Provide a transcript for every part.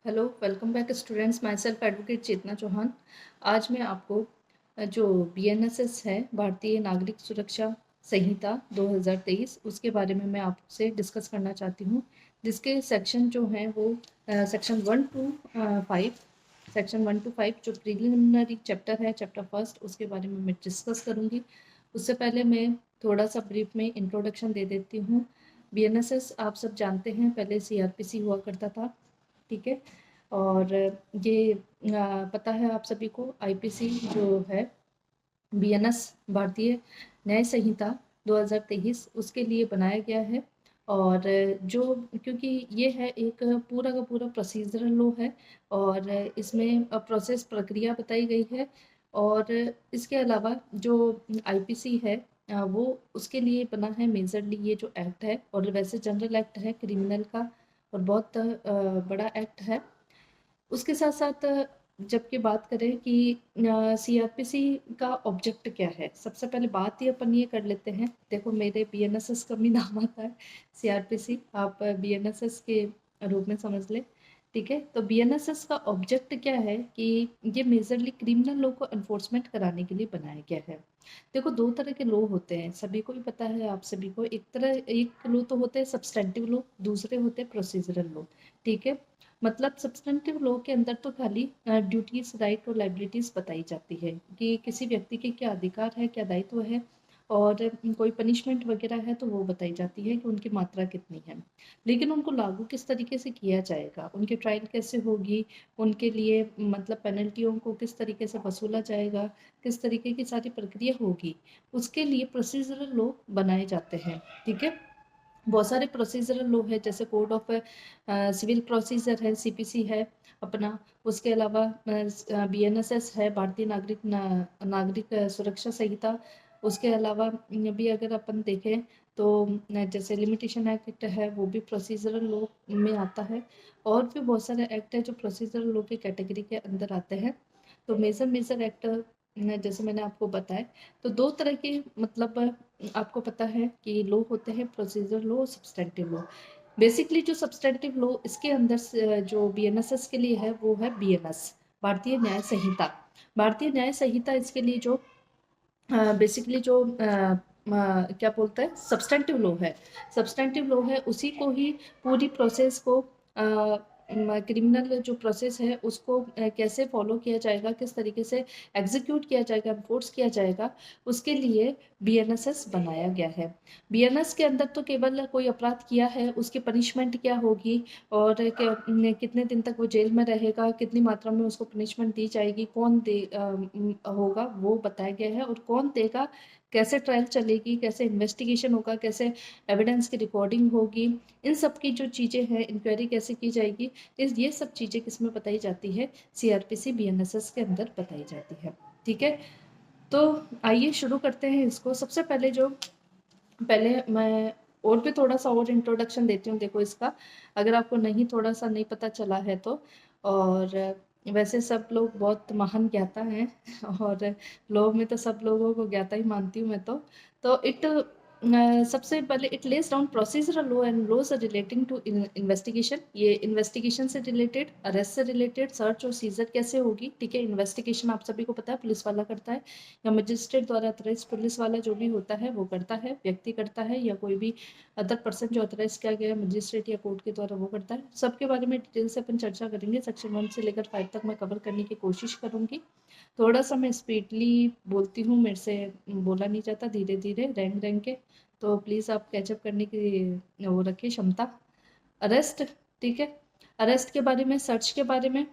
Hello, welcome back students. Myself advocate Chetna Chauhan. आज मैं आपको जो बीएनएसएस है, भारतीय नागरिक सुरक्षा संहिता 2023, उसके बारे में मैं आपसे डिस्कस करना चाहती हूँ। जिसके सेक्शन जो हैं वो सेक्शन 1 to 5, सेक्शन 1 to 5 जो प्रिलिमिनरी चैप्टर है, चैप्टर फर्स्ट, उसके बारे में मैं डिस्कस करूँगी। उससे पहले मैं थोड़ा सा ब्रीफ में इंट्रोडक्शन दे देती हूँ। बीएनएसएस आप सब जानते हैं, पहले सीआरपीसी हुआ करता था, ठीक है। और ये पता है आप सभी को, आईपीसी जो है, बीएनएस भारतीय न्याय संहिता 2023, उसके लिए बनाया गया है। और जो, क्योंकि ये है एक पूरा का पूरा प्रोसीजरल लॉ है, और इसमें प्रोसेस प्रक्रिया बताई गई है। और इसके अलावा जो आईपीसी है वो उसके लिए बना है मेजरली, ये जो एक्ट है, और वैसे जनरल एक्ट है क्रिमिनल का, और बहुत बड़ा एक्ट है। उसके साथ साथ जबकि बात करें कि सीआरपीसी का ऑब्जेक्ट क्या है, सबसे पहले बात ही अपन ये कर लेते हैं। देखो, मेरे बीएनएसएस का भी नाम आता है सीआरपीसी, आप बीएनएसएस के रूप में समझ ले, ठीक है। तो बीएनएसएस का ऑब्जेक्ट क्या है कि ये मेजरली क्रिमिनल लॉ को एनफोर्समेंट कराने के लिए बनाया गया है। देखो, दो तरह के लॉ होते हैं, सभी को ही पता है, आप सभी को। एक लॉ तो होते हैं सब्सटेंटिव लॉ, दूसरे होते हैं प्रोसीजरल लॉ, ठीक है। मतलब सब्सटेंटिव लॉ के अंदर तो खाली ड्यूटीज, राइट और लाइबिलिटीज बताई जाती है कि किसी व्यक्ति के क्या अधिकार है, क्या दायित्व है, और कोई पनिशमेंट वगैरह है तो वो बताई जाती है कि उनकी मात्रा कितनी है। लेकिन उनको लागू किस तरीके से किया जाएगा, उनकी ट्रायल कैसे होगी, उनके लिए मतलब पेनल्टियों को किस तरीके से वसूला जाएगा, किस तरीके की सारी प्रक्रिया होगी, उसके लिए प्रोसीजरल लॉ बनाए जाते हैं, ठीक है। बहुत सारे प्रोसीजरल लॉ है, जैसे कोड ऑफ सिविल प्रोसीजर है, सीपीसी है अपना। उसके अलावा बीएनएसएस है, भारतीय नागरिक सुरक्षा संहिता। उसके अलावा भी अगर अपन देखें तो जैसे लिमिटेशन एक्ट है, वो भी प्रोसीजरल लॉ में आता है। और भी बहुत सारे एक्ट है जो प्रोसीजरल लॉ की कैटेगरी के अंदर आते हैं। तो मेजर मेजर एक्ट जैसे मैंने आपको बताया, तो दो तरह के, मतलब आपको पता है कि लॉ होते हैं, प्रोसीजर लॉ और सब्सटेंटिव लॉ। बेसिकली जो सब्सटेंटिव लॉ इसके अंदर जो बीएनएसएस के लिए है वो है बीएनएस, भारतीय न्याय संहिता। भारतीय न्याय संहिता इसके लिए जो बेसिकली जो क्या बोलते हैं, सब्सटेंटिव लॉ है। सब्सटेंटिव लॉ है, उसी को ही पूरी प्रोसेस को, क्रिमिनल जो प्रोसेस है उसको कैसे फॉलो किया जाएगा, किस तरीके से एग्जीक्यूट किया जाएगा, एनफोर्स किया जाएगा, उसके लिए बीएनएसएस बनाया गया है। बीएनएस के अंदर तो केवल कोई अपराध किया है उसकी पनिशमेंट क्या होगी, और कितने दिन तक वो जेल में रहेगा, कितनी मात्रा में उसको पनिशमेंट दी जाएगी, कौन दे होगा, वो बताया गया है। और कौन देगा, कैसे ट्रायल चलेगी, कैसे इन्वेस्टिगेशन होगा, कैसे एविडेंस की रिकॉर्डिंग होगी, इन सब की जो चीज़ें हैं, इंक्वायरी कैसे की जाएगी, ये सब चीज़ें किसमें बताई जाती है, सीआरपीसी बीएनएसएस के अंदर बताई जाती है, ठीक है। तो आइए शुरू करते हैं इसको। सबसे पहले जो, पहले मैं और भी थोड़ा सा और इंट्रोडक्शन देती हूँ, देखो इसका, अगर आपको नहीं, थोड़ा सा नहीं पता चला है तो। और वैसे सब लोग बहुत महान ज्ञाता हैं और लोग में तो सब लोगों को ज्ञाता ही मानती हूँ मैं तो इट सबसे पहले it lays down procedural law and laws relating to investigation. ये इन्वेस्टिगेशन से रिलेटेड, अरेस्ट से रिलेटेड, सर्च और सीजर कैसे होगी, ठीक है। इन्वेस्टिगेशन आप सभी को पता है पुलिस वाला करता है, या मजिस्ट्रेट द्वारा अथराइज पुलिस वाला जो भी होता है वो करता है, व्यक्ति करता है, या कोई भी अदर पर्सन जो अथराइज किया गया मजिस्ट्रेट या कोर्ट के द्वारा वो करता है। सबके बारे में डिटेल से अपन चर्चा करेंगे। सेक्शन 1 से लेकर 5 तक मैं कवर करने की कोशिश करूंगी। थोड़ा सा मैं स्पीडली बोलती हूँ, मेरे से बोला नहीं जाता, धीरे धीरे रैंक रैंक के, तो प्लीज़ आप कैचअप करने की वो रखिए क्षमता। अरेस्ट, ठीक है। अरेस्ट के बारे में, सर्च के बारे में,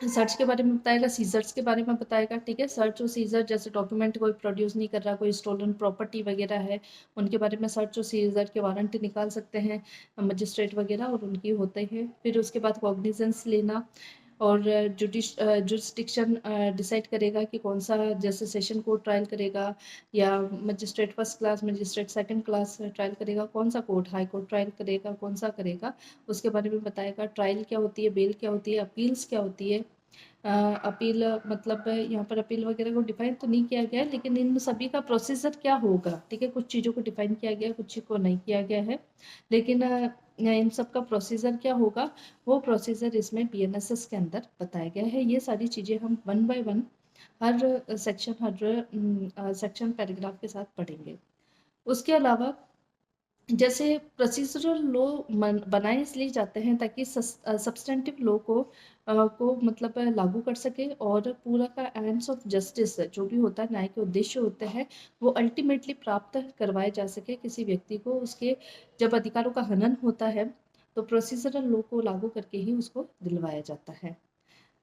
सर्च के बारे में बताएगा, सीजर्स के बारे में बताएगा, ठीक है। सर्च और सीजर, जैसे डॉक्यूमेंट कोई प्रोड्यूस नहीं कर रहा, कोई स्टोलन प्रॉपर्टी वगैरह है, उनके बारे में सर्च और सीजर के वारंट निकाल सकते हैं मजिस्ट्रेट वगैरह, और उनकी होते हैं। फिर उसके बाद कॉग्निजेंस लेना, और जुरिस्डिक्शन डिसाइड करेगा कि कौन सा, जैसे सेशन कोर्ट ट्रायल करेगा, या magistrate first class, magistrate second class trial करेगा, कौन सा कोर्ट, हाई कोर्ट ट्रायल करेगा, कौन सा करेगा, उसके बारे में बताएगा। ट्रायल क्या होती है, बेल क्या होती है, अपील्स क्या होती है। अपील मतलब यहाँ पर अपील वगैरह को डिफाइन तो नहीं किया गया है, लेकिन इन सभी का प्रोसीजर क्या होगा, ठीक है। कुछ चीज़ों को डिफाइन किया गया है, कुछ को नहीं किया गया है, लेकिन इन सब का प्रोसीजर क्या होगा, वो प्रोसीजर इसमें बीएनएसएस के अंदर बताया गया है। ये सारी चीज़ें हम one by one her section paragraph के साथ पढ़ेंगे। उसके अलावा जैसे प्रोसीजरल लॉ बनाए इसलिए जाते हैं ताकि सब्सटेंटिव लॉ को मतलब लागू कर सके, और पूरा का एम्स ऑफ जस्टिस जो भी होता है, न्याय के उद्देश्य होते हैं, वो अल्टीमेटली प्राप्त करवाए जा सके किसी व्यक्ति को। उसके जब अधिकारों का हनन होता है तो प्रोसीजरल लॉ को लागू करके ही उसको दिलवाया जाता है।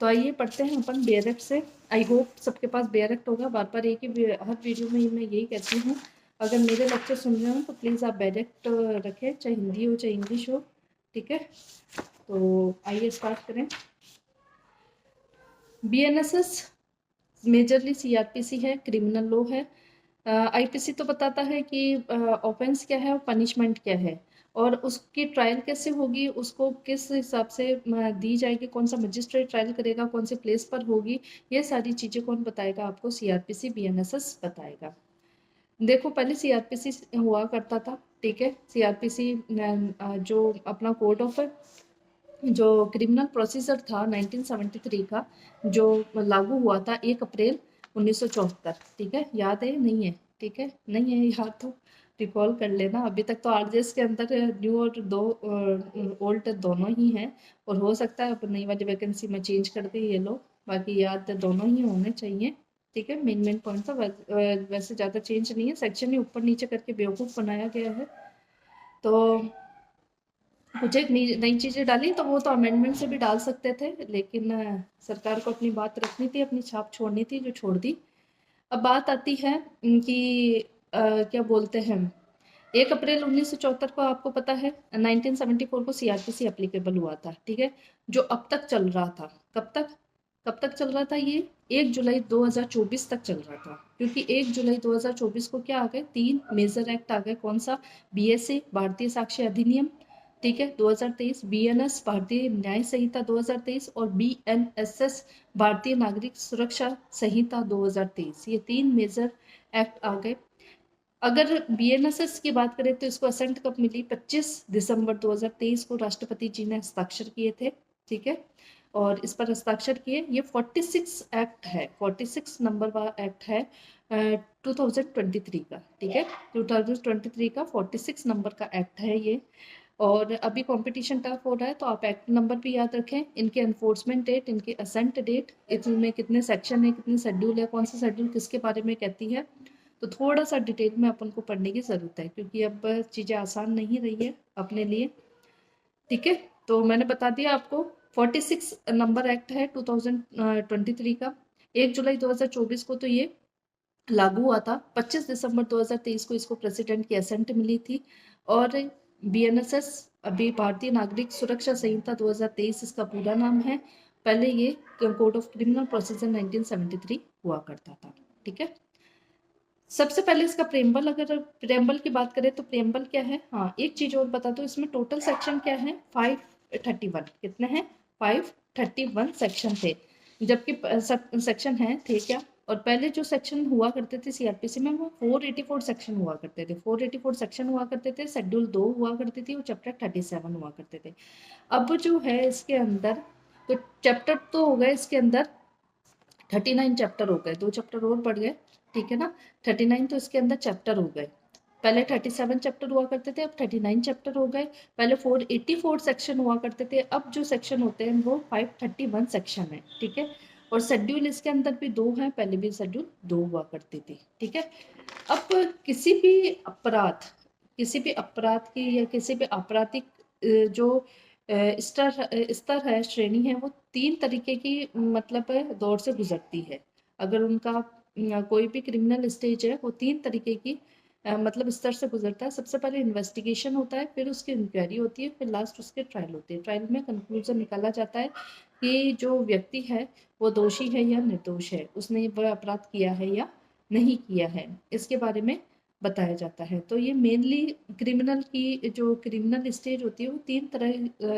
तो आइए पढ़ते हैं अपन बेयरक्ट से। आई होप सबके पास बेयरक्ट होगा। बार बार एक ही हर वीडियो में मैं यही कहती हूँ, अगर मेरे लेक्चर सुन रहे हो तो प्लीज़ आप बेयरक्ट रखें, चाहे हिंदी हो चाहे इंग्लिश हो, ठीक है। तो आइए स्टार्ट करें। बीएनएसएस मेजरली सीआरपीसी है, क्रिमिनल लॉ है। आईपीसी तो बताता है कि ऑफेंस क्या है और पनिशमेंट क्या है, और उसकी ट्रायल कैसे होगी, उसको किस हिसाब से दी जाएगी, कौन सा मजिस्ट्रेट ट्रायल करेगा, कौन से प्लेस पर होगी, ये सारी चीज़ें कौन बताएगा आपको, सीआरपीसी बीएनएसएस बताएगा। देखो पहले सीआरपीसी हुआ करता था, ठीक है। सीआरपीसी जो अपना कोड ऑफ जो क्रिमिनल प्रोसीजर था 1973 का, जो लागू हुआ था 1 अप्रैल 1974, ठीक है। याद है नहीं है? ठीक है, नहीं है याद तो रिकॉल कर लेना। अभी तक तो आरजेएस के अंदर न्यू और दो ओल्ड दोनों ही हैं, और हो सकता है नई वाली वैकेंसी में चेंज कर दे ये लोग, बाकी याद दोनों ही होने चाहिए, ठीक है। मेन पॉइंट तो वैसे ज़्यादा चेंज नहीं है, सेक्शन ही ऊपर नीचे करके बेवकूफ़ बनाया गया है। तो कुछ एक नई चीज़ें डाली तो वो तो अमेंडमेंट से भी डाल सकते थे, लेकिन सरकार को अपनी बात रखनी थी, अपनी छाप छोड़नी थी, जो छोड़ दी। अब बात आती है कि क्या बोलते हैं, 1 अप्रैल 1974 को आपको पता है 1974 को सीआरपीसी एप्लीकेबल हुआ था, ठीक है। जो अब तक चल रहा था, कब तक चल रहा था ये? 1 जुलाई 2024 तक चल रहा था, क्योंकि 1 जुलाई 2024 को क्या आ गए, 3 मेजर एक्ट आ गए। कौन सा? बीएसए भारतीय साक्ष्य अधिनियम, ठीक है 2023, बीएनएस भारतीय न्याय संहिता 2023, और बीएनएसएस भारतीय नागरिक सुरक्षा संहिता 2023। ये 3 मेजर एक्ट आ गए। अगर बीएनएसएस की बात करें तो इसको असेंट कब मिली? 25 दिसंबर 2023 को राष्ट्रपति जी ने हस्ताक्षर किए थे, ठीक है। और इस पर हस्ताक्षर किए। ये 46 एक्ट है, 46 नंबर वाला एक्ट है 2023 का, ठीक है। 2023 का 46 नंबर का एक्ट है ये। और अभी कंपटीशन टफ हो रहा है, तो आप एक्ट नंबर भी याद रखें, इनके एनफोर्समेंट डेट, इनके असेंट डेट, इसमें कितने सेक्शन है, कितने शेड्यूल है, कौन सा शेड्यूल किसके बारे में कहती है। तो थोड़ा सा डिटेल में अपन को पढ़ने की ज़रूरत है, क्योंकि अब चीज़ें आसान नहीं रही है अपने लिए, ठीक है। तो मैंने बता दिया आपको, 46 नंबर एक्ट है 2023 का। 1 जुलाई 2024 को तो ये लागू हुआ था। 25 दिसंबर 2023 को इसको प्रेसिडेंट की असेंट मिली थी। और बीएनएसएस अभी भारतीय नागरिक सुरक्षा संहिता 2023 इसका पूरा नाम है। पहले ये कोड ऑफ क्रिमिनल प्रोसीजर 1973 हुआ करता था, ठीक है। सबसे पहले इसका प्रेम्बल, अगर प्रेम्बल की बात करें तो प्रेम्बल क्या है, हाँ एक चीज और बता दो, इसमें टोटल सेक्शन क्या है? 531। कितने हैं? 531 सेक्शन थे, जबकि सेक्शन है थे क्या, और पहले जो सेक्शन हुआ करते थे सीआरपीसी में वो 484 सेक्शन हुआ करते थे। 484 सेक्शन हुआ करते थे, शेड्यूल 2 हुआ करती थी, और चैप्टर 37 हुआ करते थे। अब जो है इसके अंदर, तो चैप्टर तो हो गए इसके अंदर 39 चैप्टर हो गए, 2 चैप्टर और बढ़ गए, ठीक है ना। 39 तो इसके अंदर चैप्टर हो गए। पहले 37 चैप्टर हुआ करते थे, अब 39 चैप्टर हो गए। पहले 484 सेक्शन हुआ करते थे, अब जो सेक्शन होते हैं वो 531 सेक्शन है, ठीक है। और शेड्यूल इसके अंदर भी 2 है, पहले भी शेड्यूल 2 हुआ करती थी, ठीक है। अब किसी भी अपराध की या किसी भी आपराधिक जो स्तर है, श्रेणी है, वो 3 तरीके की मतलब दौर से गुजरती है। अगर उनका कोई भी क्रिमिनल स्टेज है, वो 3 तरीके की मतलब स्तर से गुजरता है। सबसे पहले इन्वेस्टिगेशन होता है, फिर उसकी इंक्वायरी होती है, फिर लास्ट उसके ट्रायल होती है। ट्रायल में कंक्लूजन निकाला जाता है कि जो व्यक्ति है वो दोषी है या निर्दोष है, उसने वह अपराध किया है या नहीं किया है, इसके बारे में बताया जाता है। तो ये मेनली क्रिमिनल की जो क्रिमिनल स्टेज होती है वो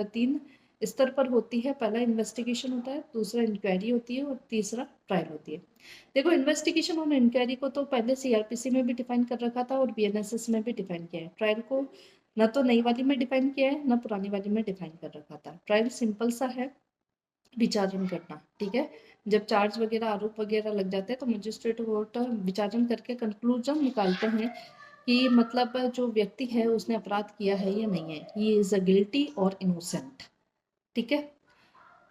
3 स्तर पर होती है। पहला इन्वेस्टिगेशन होता है, दूसरा इंक्वायरी होती है, और तीसरा ट्रायल होती है। देखो इन्वेस्टिगेशन और इंक्वायरी को तो पहले सीआरपीसी में भी डिफाइन कर रखा था और बीएनएसएस में भी डिफाइन किया है। ट्रायल को ना तो नई वाली में डिफाइन किया है ना पुरानी वाली में डिफाइन कर रखा था। ट्रायल सिंपल सा है, विचारण करना, ठीक है। जब चार्ज वगैरह आरोप वगैरह लग जाते हैं तो मजिस्ट्रेट कोर्ट विचारण करके कंक्लूजन निकालते हैं कि मतलब जो व्यक्ति है उसने अपराध किया है या नहीं है, ही इज अ गिल्टी और इनोसेंट, ठीक है।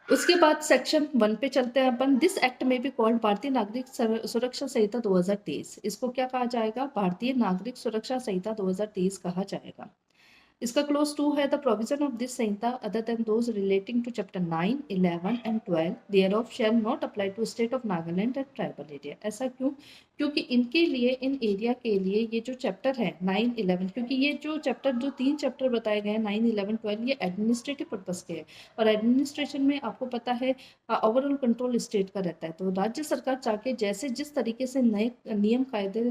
उसके बाद सेक्शन 1 पे चलते हैं अपन। दिस एक्ट में भी कॉल्ड भारतीय नागरिक सुरक्षा संहिता 2023। इसको क्या कहा जाएगा? भारतीय नागरिक सुरक्षा संहिता 2023 कहा जाएगा। इसका क्लोज 2 है, the provision of this Sanhita other than those relating to chapter 9, 11 and 12 thereof shall not apply to state of Nagaland and tribal area. ऐसा क्यों? क्योंकि इनके लिए, इन एरिया के लिए ये जो चैप्टर है 9, 11, क्योंकि ये जो चैप्टर, जो 3 चैप्टर बताए गए हैं 9, 11, 12, ये एडमिनिस्ट्रेटिव पर्पज के हैं। और एडमिनिस्ट्रेशन में आपको पता है ओवरऑल कंट्रोल स्टेट का रहता है। तो राज्य सरकार चाहे जैसे जिस तरीके से नए नियम कायदे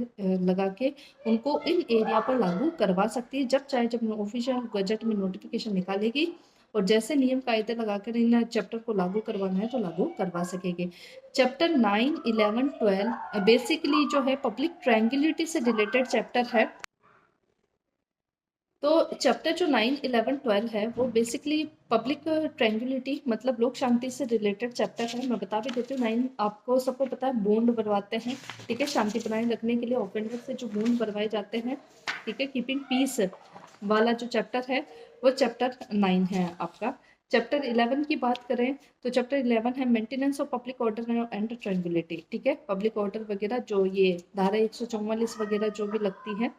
लगा के उनको इन एरिया पर लागू करवा सकती है, जब चाहे, जब ऑफिशियल गजट में नोटिफिकेशन निकालेगी और जैसे नियम कायदे लगाकर इन चैप्टर को लागू करवाना है तो लागू करवा सकेगी। चैप्टर 9, 11, 12 बेसिकली जो है पब्लिक ट्रैंक्विलिटी से रिलेटेड चैप्टर है। तो चैप्टर जो 9, 11, 12 है वो बेसिकली पब्लिक ट्रैंक्विलिटी मतलब लोक शांति से रिलेटेड चैप्टर है। मैं बता भी देती हूँ। 9 आपको सबको पता है बॉन्ड बनवाते हैं, ठीक है, शांति बनाए रखने के लिए ऑफेंडर से जो बॉन्ड बनवाए जाते हैं, ठीक है, कीपिंग पीस वाला जो चैप्टर है वो चैप्टर 9 है आपका। चैप्टर 11 की बात करें तो चैप्टर 11 है maintenance of public order and tranquillity, ठीक है। पब्लिक ऑर्डर वगैरह जो ये धारा 144 वगैरह जो भी लगती है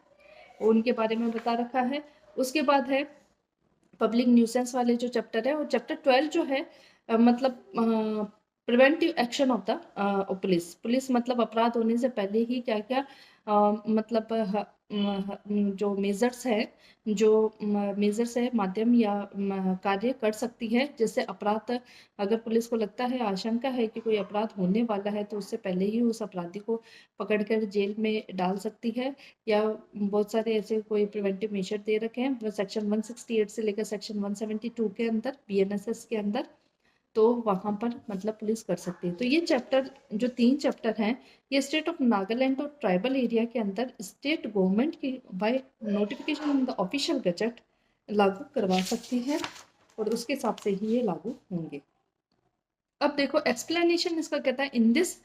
उनके बारे में बता रखा है। उसके बाद है पब्लिक न्यूसेंस वाले जो चैप्टर है, और चैप्टर 12 जो है मतलब preventive action of the police. Police मतलब अपराध होने से पहले ही क्या क्या मतलब जो मेजर्स है, जो मेजर्स है, माध्यम या कार्य कर सकती है, जिससे अपराध, अगर पुलिस को लगता है, आशंका है कि कोई अपराध होने वाला है तो उससे पहले ही उस अपराधी को पकड़कर जेल में डाल सकती है। या बहुत सारे ऐसे कोई प्रिवेंटिव मेजर दे रखे हैं सेक्शन 168 से लेकर सेक्शन 172 के अंदर, बीएनएसएस के अंदर, तो वहां पर मतलब पुलिस कर सकती है। तो ये चैप्टर, जो 3 चैप्टर हैं, ये स्टेट ऑफ नागालैंड और ट्राइबल एरिया के अंदर स्टेट गवर्नमेंट की by notification in the official gazette लागू करवा सकती है और उसके हिसाब से ही ये लागू होंगे। अब देखो एक्सप्लेनेशन इसका कहता है, in this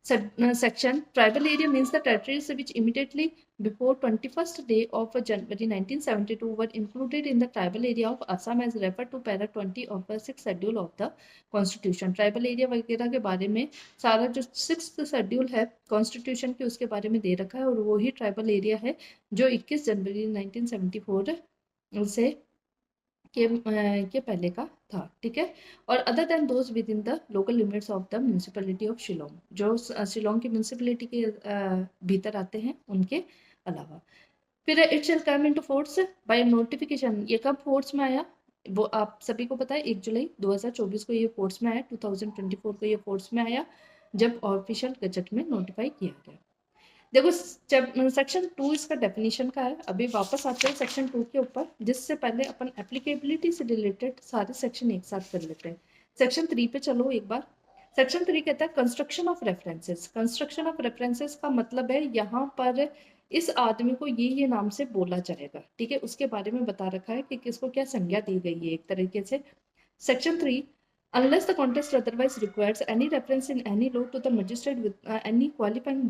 section tribal area means the territories which immediately before 21st day of January 1972 were included in the tribal area of Assam as referred to para 20 of the 6th schedule of the constitution। Tribal area वगैरह के बारे में सारा जो 6th schedule है constitution के उसके बारे में दे रखा है, और वही ट्राइबल एरिया है जो 21 जनवरी 1974 से के पहले का था, ठीक है। और other than those with in the local limits of the municipality of Shillong, जो शिलोंग की म्यूनिसिपैलिटी के भीतर आते हैं उनके अलावा। फिर it shall come into force by notification. ये कब फोर्स में आया वो आप सभी को पता है, 1 जुलाई 2024 को ये फोर्स में आया, 2024 को ये फोर्स में आया जब ऑफिशियल गजट में नोटिफाई किया गया। देखो सेक्शन 2 इसका डेफिनेशन का है। अभी वापस आते हैं सेक्शन 2 के ऊपर, जिससे पहले अपन एप्लीकेबिलिटी से रिलेटेड सारे सेक्शन एक साथ कर लेते हैं। सेक्शन 3 पे चलो एक बार। सेक्शन 3 कहता है construction of references. Construction of references का मतलब है यहाँ पर इस आदमी को ये नाम से बोला जाएगा, ठीक है, उसके बारे में बता रखा है कि किसको क्या संज्ञा दी गई है एक तरीके से। Section 3, unless the context otherwise requires any reference in any law to the magistrate with any qualifying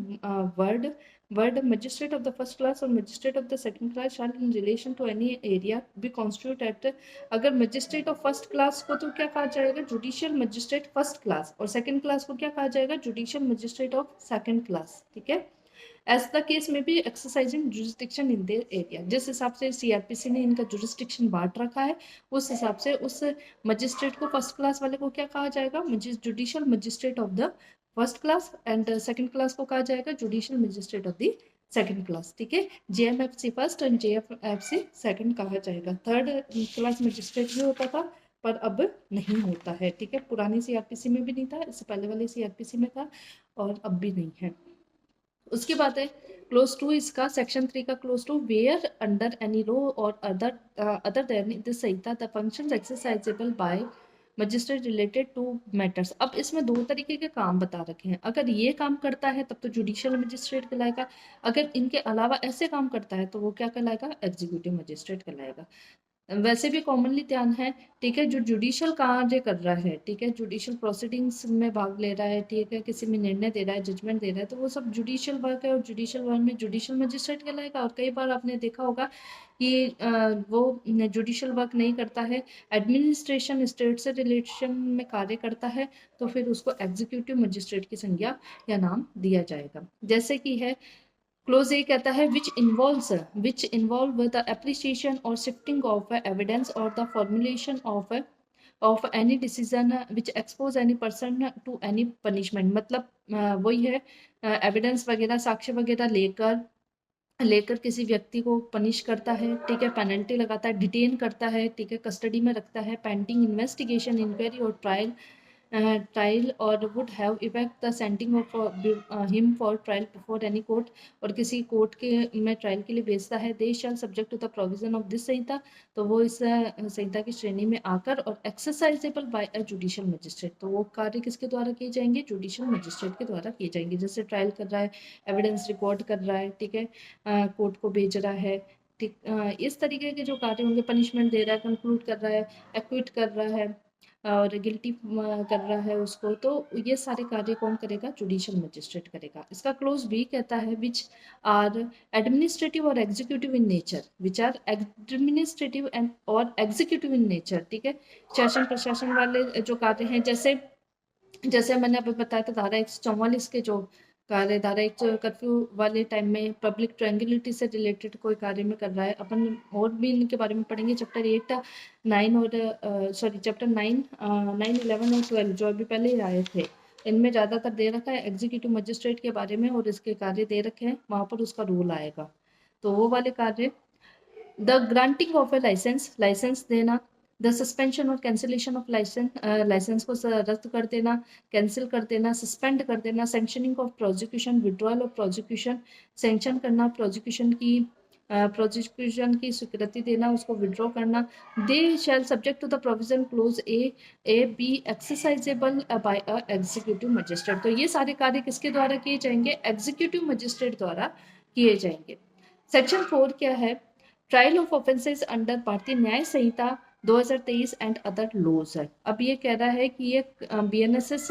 word magistrate of the first class or magistrate of the second class shall in relation to any area be constitute at। अगर magistrate of first class को तो क्या कहा जाएगा? judicial magistrate first class, और second class को क्या कहा जाएगा? judicial magistrate of second class, ठीक है। एज द केस में भी exercising jurisdiction in their area. जिस हिसाब से सीआरपीसी ने इनका जुरिस्डिक्शन बांट रखा है उस हिसाब से उस मजिस्ट्रेट को, फर्स्ट क्लास वाले को क्या कहा जाएगा? Judicial magistrate of the first class, and second class को कहा जाएगा judicial magistrate of the second class, ठीक है। जेएमएफसी फर्स्ट एंड जेएफएफसी सेकंड कहा जाएगा। थर्ड क्लास मजिस्ट्रेट भी होता था पर अब नहीं होता है, ठीक है। पुरानी सीआरपीसी में भी नहीं था, इससे पहले वाली सीआरपीसी में था और अब भी नहीं है। उसके बाद है क्लोज टू इसका, सेक्शन 3 का clause two, where under any law or other than this Sanhita the functions exercisable by magistrate related to matters. अब इसमें दो तरीके के काम बता रखे हैं, अगर ये काम करता है तब तो जुडिशियल मजिस्ट्रेट कहलाएगा, अगर इनके अलावा ऐसे काम करता है तो वो क्या कहलाएगा, एग्जीक्यूटिव मजिस्ट्रेट कहलाएगा। वैसे भी कॉमनली ध्यान है, ठीक है, जो जुडिशियल कार्य कर रहा है, ठीक है, जुडिशियल प्रोसीडिंग्स में भाग ले रहा है, ठीक है, किसी में निर्णय दे रहा है, जजमेंट दे रहा है, तो वो सब जुडिशियल वर्क है, और जुडिशियल वर्क में जुडिशियल मजिस्ट्रेट कहलाएगा। और कई बार आपने देखा होगा कि वो जुडिशियल वर्क नहीं करता है, एडमिनिस्ट्रेशन स्टेट से रिलेशन में कार्य करता है, तो फिर उसको एग्जीक्यूटिव मजिस्ट्रेट की संज्ञा या नाम दिया जाएगा। जैसे कि है क्लोज ए कहता है विच इन्वॉल्व द एप्रिसिएशन और शिफ्टिंग ऑफ एविडेंस और the formulation of any decision which expose any person to any punishment. मतलब वही है, एविडेंस वगैरह साक्ष्य वगैरह लेकर किसी व्यक्ति को पनिश करता है, ठीक है, पेनल्टी लगाता है, डिटेन करता है, ठीक है, कस्टडी में रखता है, पेंडिंग इन्वेस्टिगेशन, इंक्वायरी और ट्रायल और would have effect the sending of him for trial before any court, और किसी कोर्ट के में ट्रायल के लिए भेजता है, they shall subject to the provision of this Sanhita, तो वो इस संहिता की श्रेणी में आकर, और exercisable by a judicial magistrate, तो वो कार्य किसके द्वारा किए जाएंगे, जुडिशियल मजिस्ट्रेट के द्वारा किए जाएंगे। जैसे ट्रायल कर रहा है, एविडेंस रिकॉर्ड कर रहा है, ठीक है, कोर्ट को भेज रहा है, ठीक, इस तरीके के जो कार्य होंगे, पनिशमेंट दे रहा है, कंक्लूड कर रहा है, एक्विट कर रहा है, और गिल्टी कर रहा है उसको, तो ये सारे कार्य कौन करेगा, जुडिशियल मजिस्ट्रेट करेगा। इसका क्लोज बी कहता है विच आर एडमिनिस्ट्रेटिव और executive in nature, which are administrative and और एग्जीक्यूटिव इन नेचर, ठीक है, शासन प्रशासन वाले जो कार्य हैं, जैसे जैसे मैंने अभी बताया था, धारा 144 के जो कार्य, धारा एक कर्फ्यू वाले टाइम में पब्लिक ट्रैंक्विलिटी से रिलेटेड कोई कार्य में कर रहा है, अपन और भी इनके बारे में पढ़ेंगे, चैप्टर 8 9 और सॉरी चैप्टर 9 9 11 और 12 जो अभी पहले ही आए थे, इनमें ज़्यादातर दे रखा है एग्जीक्यूटिव मजिस्ट्रेट के बारे में, और इसके कार्य दे रखे हैं, वहाँ पर उसका रूल आएगा। तो वो वाले कार्य, the granting of a licence देना, द सस्पेंशन और कैंसिलेशन ऑफ लाइसेंस को रद्द कर देना, कैंसिल कर देना, सस्पेंड कर देना, sanctioning of prosecution, withdrawal of prosecution, sanction करना, प्रोसिक्यूशन की स्वीकृति देना, उसको विड्रॉ करना, they shall subject to the provision clause A B exercisable by a executive magistrate. तो ये सारे कार्य किसके द्वारा किए जाएंगे, एग्जीक्यूटिव मजिस्ट्रेट द्वारा किए जाएंगे। सेक्शन 4 क्या है, ट्रायल ऑफ ऑफेंसेस अंडर भारतीय Nyaya Sanhita 2023 and other laws है। अब ये कह रहा है कि ये बीएनएसएस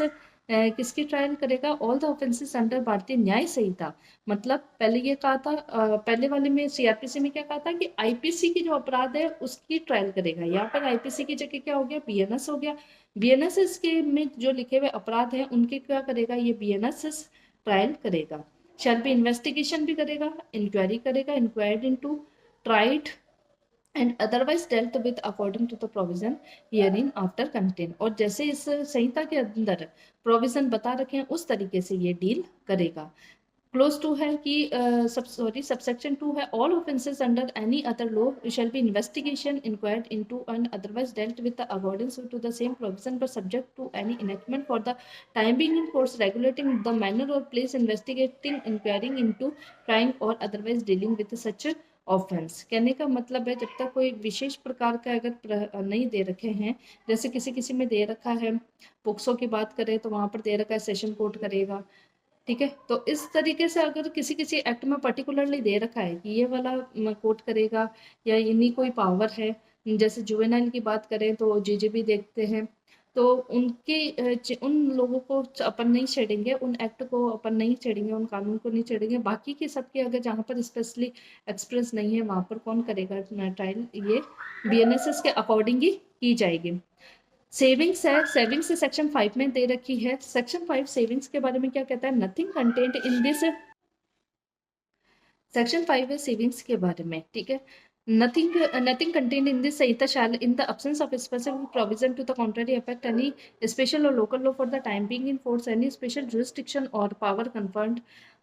किसकी ट्रायल करेगा, ऑल द ऑफेंसेस अंडर भारतीय न्याय संहिता। मतलब पहले ये कहा था, पहले वाले में सीआरपीसी में क्या कहा था कि आईपीसी की जो अपराध है उसकी ट्रायल करेगा, यहाँ पर आईपीसी की जगह क्या हो गया, बीएनएस हो गया। बीएनएसएस के में जो लिखे हुए अपराध हैं उनके क्या करेगा, ये बीएनएसएस ट्रायल करेगा। शैल बी इन्वेस्टिगेशन भी करेगा, इंक्वायरी करेगा, inquired into, tried and otherwise dealt with according to the provision hereinafter contained. और जैसे इस संहिता के अंदर प्रोविजन बता रखे हैं उस तरीके से ये डील करेगा। क्लोज 2 है कि सबसेक्शन 2 है, all offences under any other law shall be investigation inquired into and otherwise dealt with the according to the same provision but subject to any enactment for the time being in course regulating the manner or place investigating inquiring into trying or otherwise dealing with such offence. कहने का मतलब है, जब तक कोई विशेष प्रकार का अगर नहीं दे रखे हैं, जैसे किसी किसी में दे रखा है, पोक्सो की बात करें तो वहाँ पर दे रखा है सेशन कोर्ट करेगा, ठीक है, तो इस तरीके से अगर किसी किसी एक्ट में पर्टिकुलरली दे रखा है कि ये वाला कोर्ट करेगा या इन्हीं कोई पावर है, जैसे जुवेनाइल की बात करें तो जीजेबी देखते हैं, तो उन लोगों को अपन नहीं छेड़ेंगे, उन एक्ट को अपन नहीं छेड़ेंगे, उन कानून को नहीं छेड़ेंगे। बाकी के सबके अगर जहाँ पर स्पेशली एक्सप्रेस नहीं है वहाँ पर कौन करेगा ट्रायल, ये बीएनएसएस के अकॉर्डिंग ही की जाएगी। सेविंग्स है, सेविंग्स सेक्शन 5 में दे रखी है। सेक्शन 5 सेविंग्स के बारे में क्या कहता है, nothing contained in this, section 5 है सेविंग्स के बारे में, ठीक है, nothing contained in this Sanhita shall in the absence of specific provision to the contrary affect any special or local law for the time being in force, any special jurisdiction or power conferred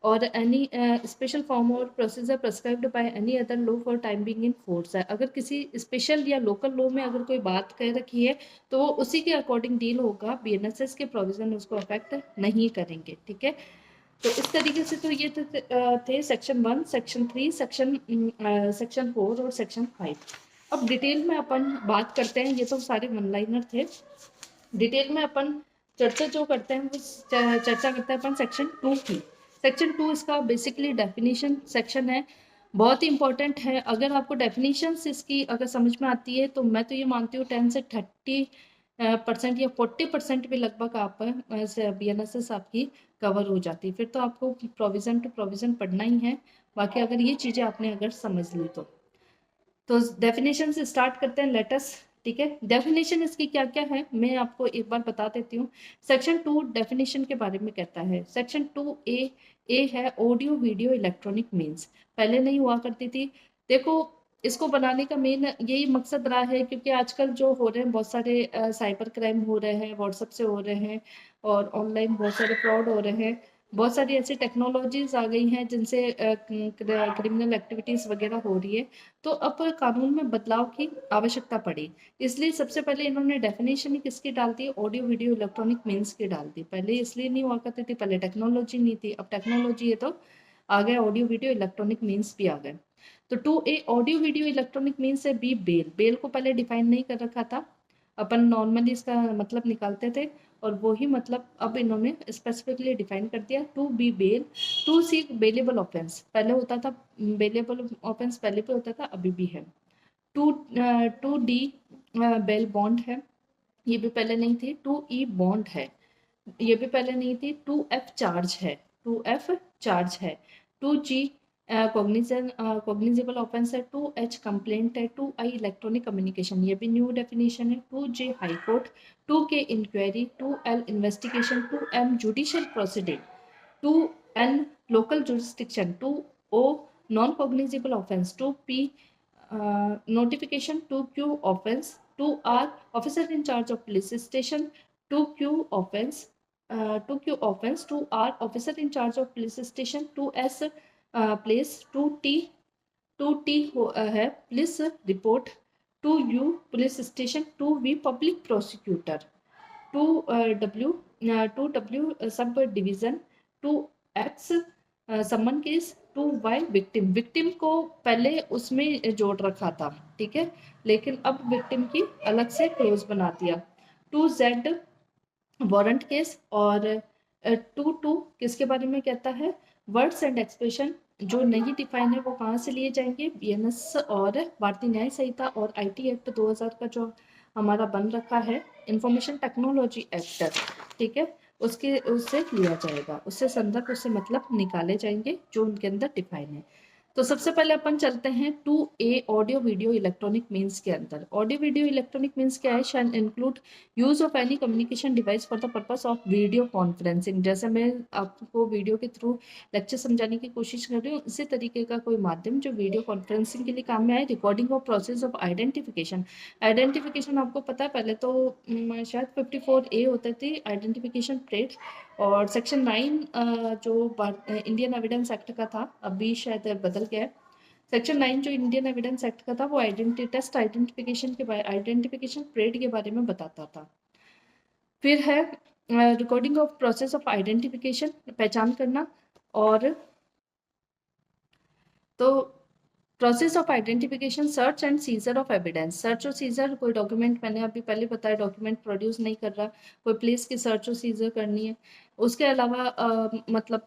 or any special form or procedure prescribed by any other law for time being in force है। अगर किसी special या local law में अगर कोई बात कह रखी है तो वो उसी के अकॉर्डिंग डील होगा, बीएनएसएस के प्रोविजन उसको अफेक्ट नहीं करेंगे, ठीक है। तो इस तरीके से तो ये थे सेक्शन 1, सेक्शन 3, सेक्शन 4 और सेक्शन 5। अब डिटेल में अपन बात करते हैं, ये तो सारे वन लाइनर थे। डिटेल में अपन चर्चा जो करते हैं वो चर्चा करते हैं अपन सेक्शन 2 की। सेक्शन 2 इसका बेसिकली डेफिनेशन सेक्शन है, बहुत ही इंपॉर्टेंट है। अगर आपको डेफिनेशंस इसकी अगर समझ में आती है तो मैं तो ये मानती हूँ 10 से 30% या 40% भी लगभग आप BNSS आपकी कवर हो जाती है। फिर तो आपको प्रोविज़न टू प्रोविज़न पढ़ना ही है, बाकी अगर ये चीज़ें आपने अगर समझ ली तो डेफिनेशन से स्टार्ट करते हैं लेटस। ठीक है, डेफिनेशन इसकी क्या क्या है मैं आपको एक बार बता देती हूँ। सेक्शन 2 डेफिनेशन के बारे में कहता है। सेक्शन 2A है ऑडियो वीडियो इलेक्ट्रॉनिक मीन्स, पहले नहीं हुआ करती थी। देखो, इसको बनाने का मेन यही मकसद रहा है क्योंकि आजकल जो हो रहे हैं बहुत सारे साइबर क्राइम हो रहे हैं, व्हाट्सएप से हो रहे हैं, और ऑनलाइन बहुत सारे फ्रॉड हो रहे हैं। बहुत सारी ऐसी टेक्नोलॉजीज आ गई हैं जिनसे क्रिमिनल एक्टिविटीज़ वगैरह हो रही है। तो अब कानून में बदलाव की आवश्यकता पड़ी, इसलिए सबसे पहले इन्होंने डेफिनेशन ही किसकी डाल दी, ऑडियो वीडियो इलेक्ट्रॉनिक मीन्स की डाल दी। पहले इसलिए नहीं हुआ करती थी, पहले टेक्नोलॉजी नहीं थी, अब टेक्नोलॉजी है तो आ गए ऑडियो वीडियो इलेक्ट्रॉनिक मीन्स भी आ गए। तो 2A audio video electronic means है। बी बेल, बेल को पहले डिफाइन नहीं कर रखा था, अपन नॉर्मली इसका मतलब निकालते थे, और वही मतलब अब इन्होंने स्पेसिफिकली डिफाइन कर दिया। 2B bell, 2C bailable offence, पहले होता था बेलेबल ऑफेंस, पहले भी होता था अभी भी है। 2D बेल बॉन्ड है, ये भी पहले नहीं थी। 2E बॉन्ड है, ये भी पहले नहीं थी। 2F चार्ज है, 2F चार्ज है। 2G कॉग्निजेबल ऑफेंस है। 2H कंप्लेंट है। 2I इलेक्ट्रॉनिक कम्युनिकेशन, ये भी न्यू डेफिनेशन है। 2J high court. 2K inquiry. 2L investigation. 2M judicial proceeding. 2N local jurisdiction. 2O non cognizable offence. 2P notification. 2Q offense. 2R officer in charge of police station. 2Q offense. 2Q offense. 2R officer in charge of police station. 2S place. 2T 2T है police report. 2U police station. 2V public prosecutor. 2W 2W sub division. 2X summons case. 2Y victim, victim को पहले उसमें जोड़ रखा था, ठीक है, लेकिन अब विक्टिम की अलग से क्लोज बना दिया। 2Z warrant case. और 2 किसके बारे में कहता है, वर्ड्स एंड एक्सप्रेशन जो नहीं डिफाइन है वो कहाँ से लिए जाएंगे, BNS और भारतीय न्याय संहिता और IT एक्ट 2000 का जो हमारा बन रखा है, इंफॉर्मेशन टेक्नोलॉजी एक्ट, ठीक है, उसके उससे लिया जाएगा, उससे संदर्भ, उससे मतलब निकाले जाएंगे जो उनके अंदर डिफाइन है। तो सबसे पहले अपन चलते हैं 2A audio video electronic means के अंदर। ऑडियो वीडियो इलेक्ट्रॉनिक मीन्स क्या है, shall include use of any communication device for the purpose of video conferencing. जैसे मैं आपको वीडियो के थ्रू लेक्चर समझाने की कोशिश कर रही हूँ, इसी तरीके का कोई माध्यम जो वीडियो कॉन्फ्रेंसिंग के लिए काम में आए। Recording of process of identification, identification आपको पता है पहले तो शायद 54A होती थी आइडेंटिफिकेशन प्लेट, और सेक्शन 9 जो इंडियन एविडेंस एक्ट का था, अभी शायद बदल गया है। सेक्शन 9 जो इंडियन एविडेंस एक्ट का था वो टेस्ट आइडेंटिफिकेशन के आइडेंटिफिकेशन परेड के बारे में बताता था। फिर है recording of process of identification, पहचान करना। और तो process of identification, search and seizure of evidence, search और सीजर, कोई डॉक्यूमेंट, मैंने अभी पहले बताया डॉक्यूमेंट प्रोड्यूस नहीं कर रहा, कोई प्लेस की सर्च और सीजर करनी है। उसके अलावा मतलब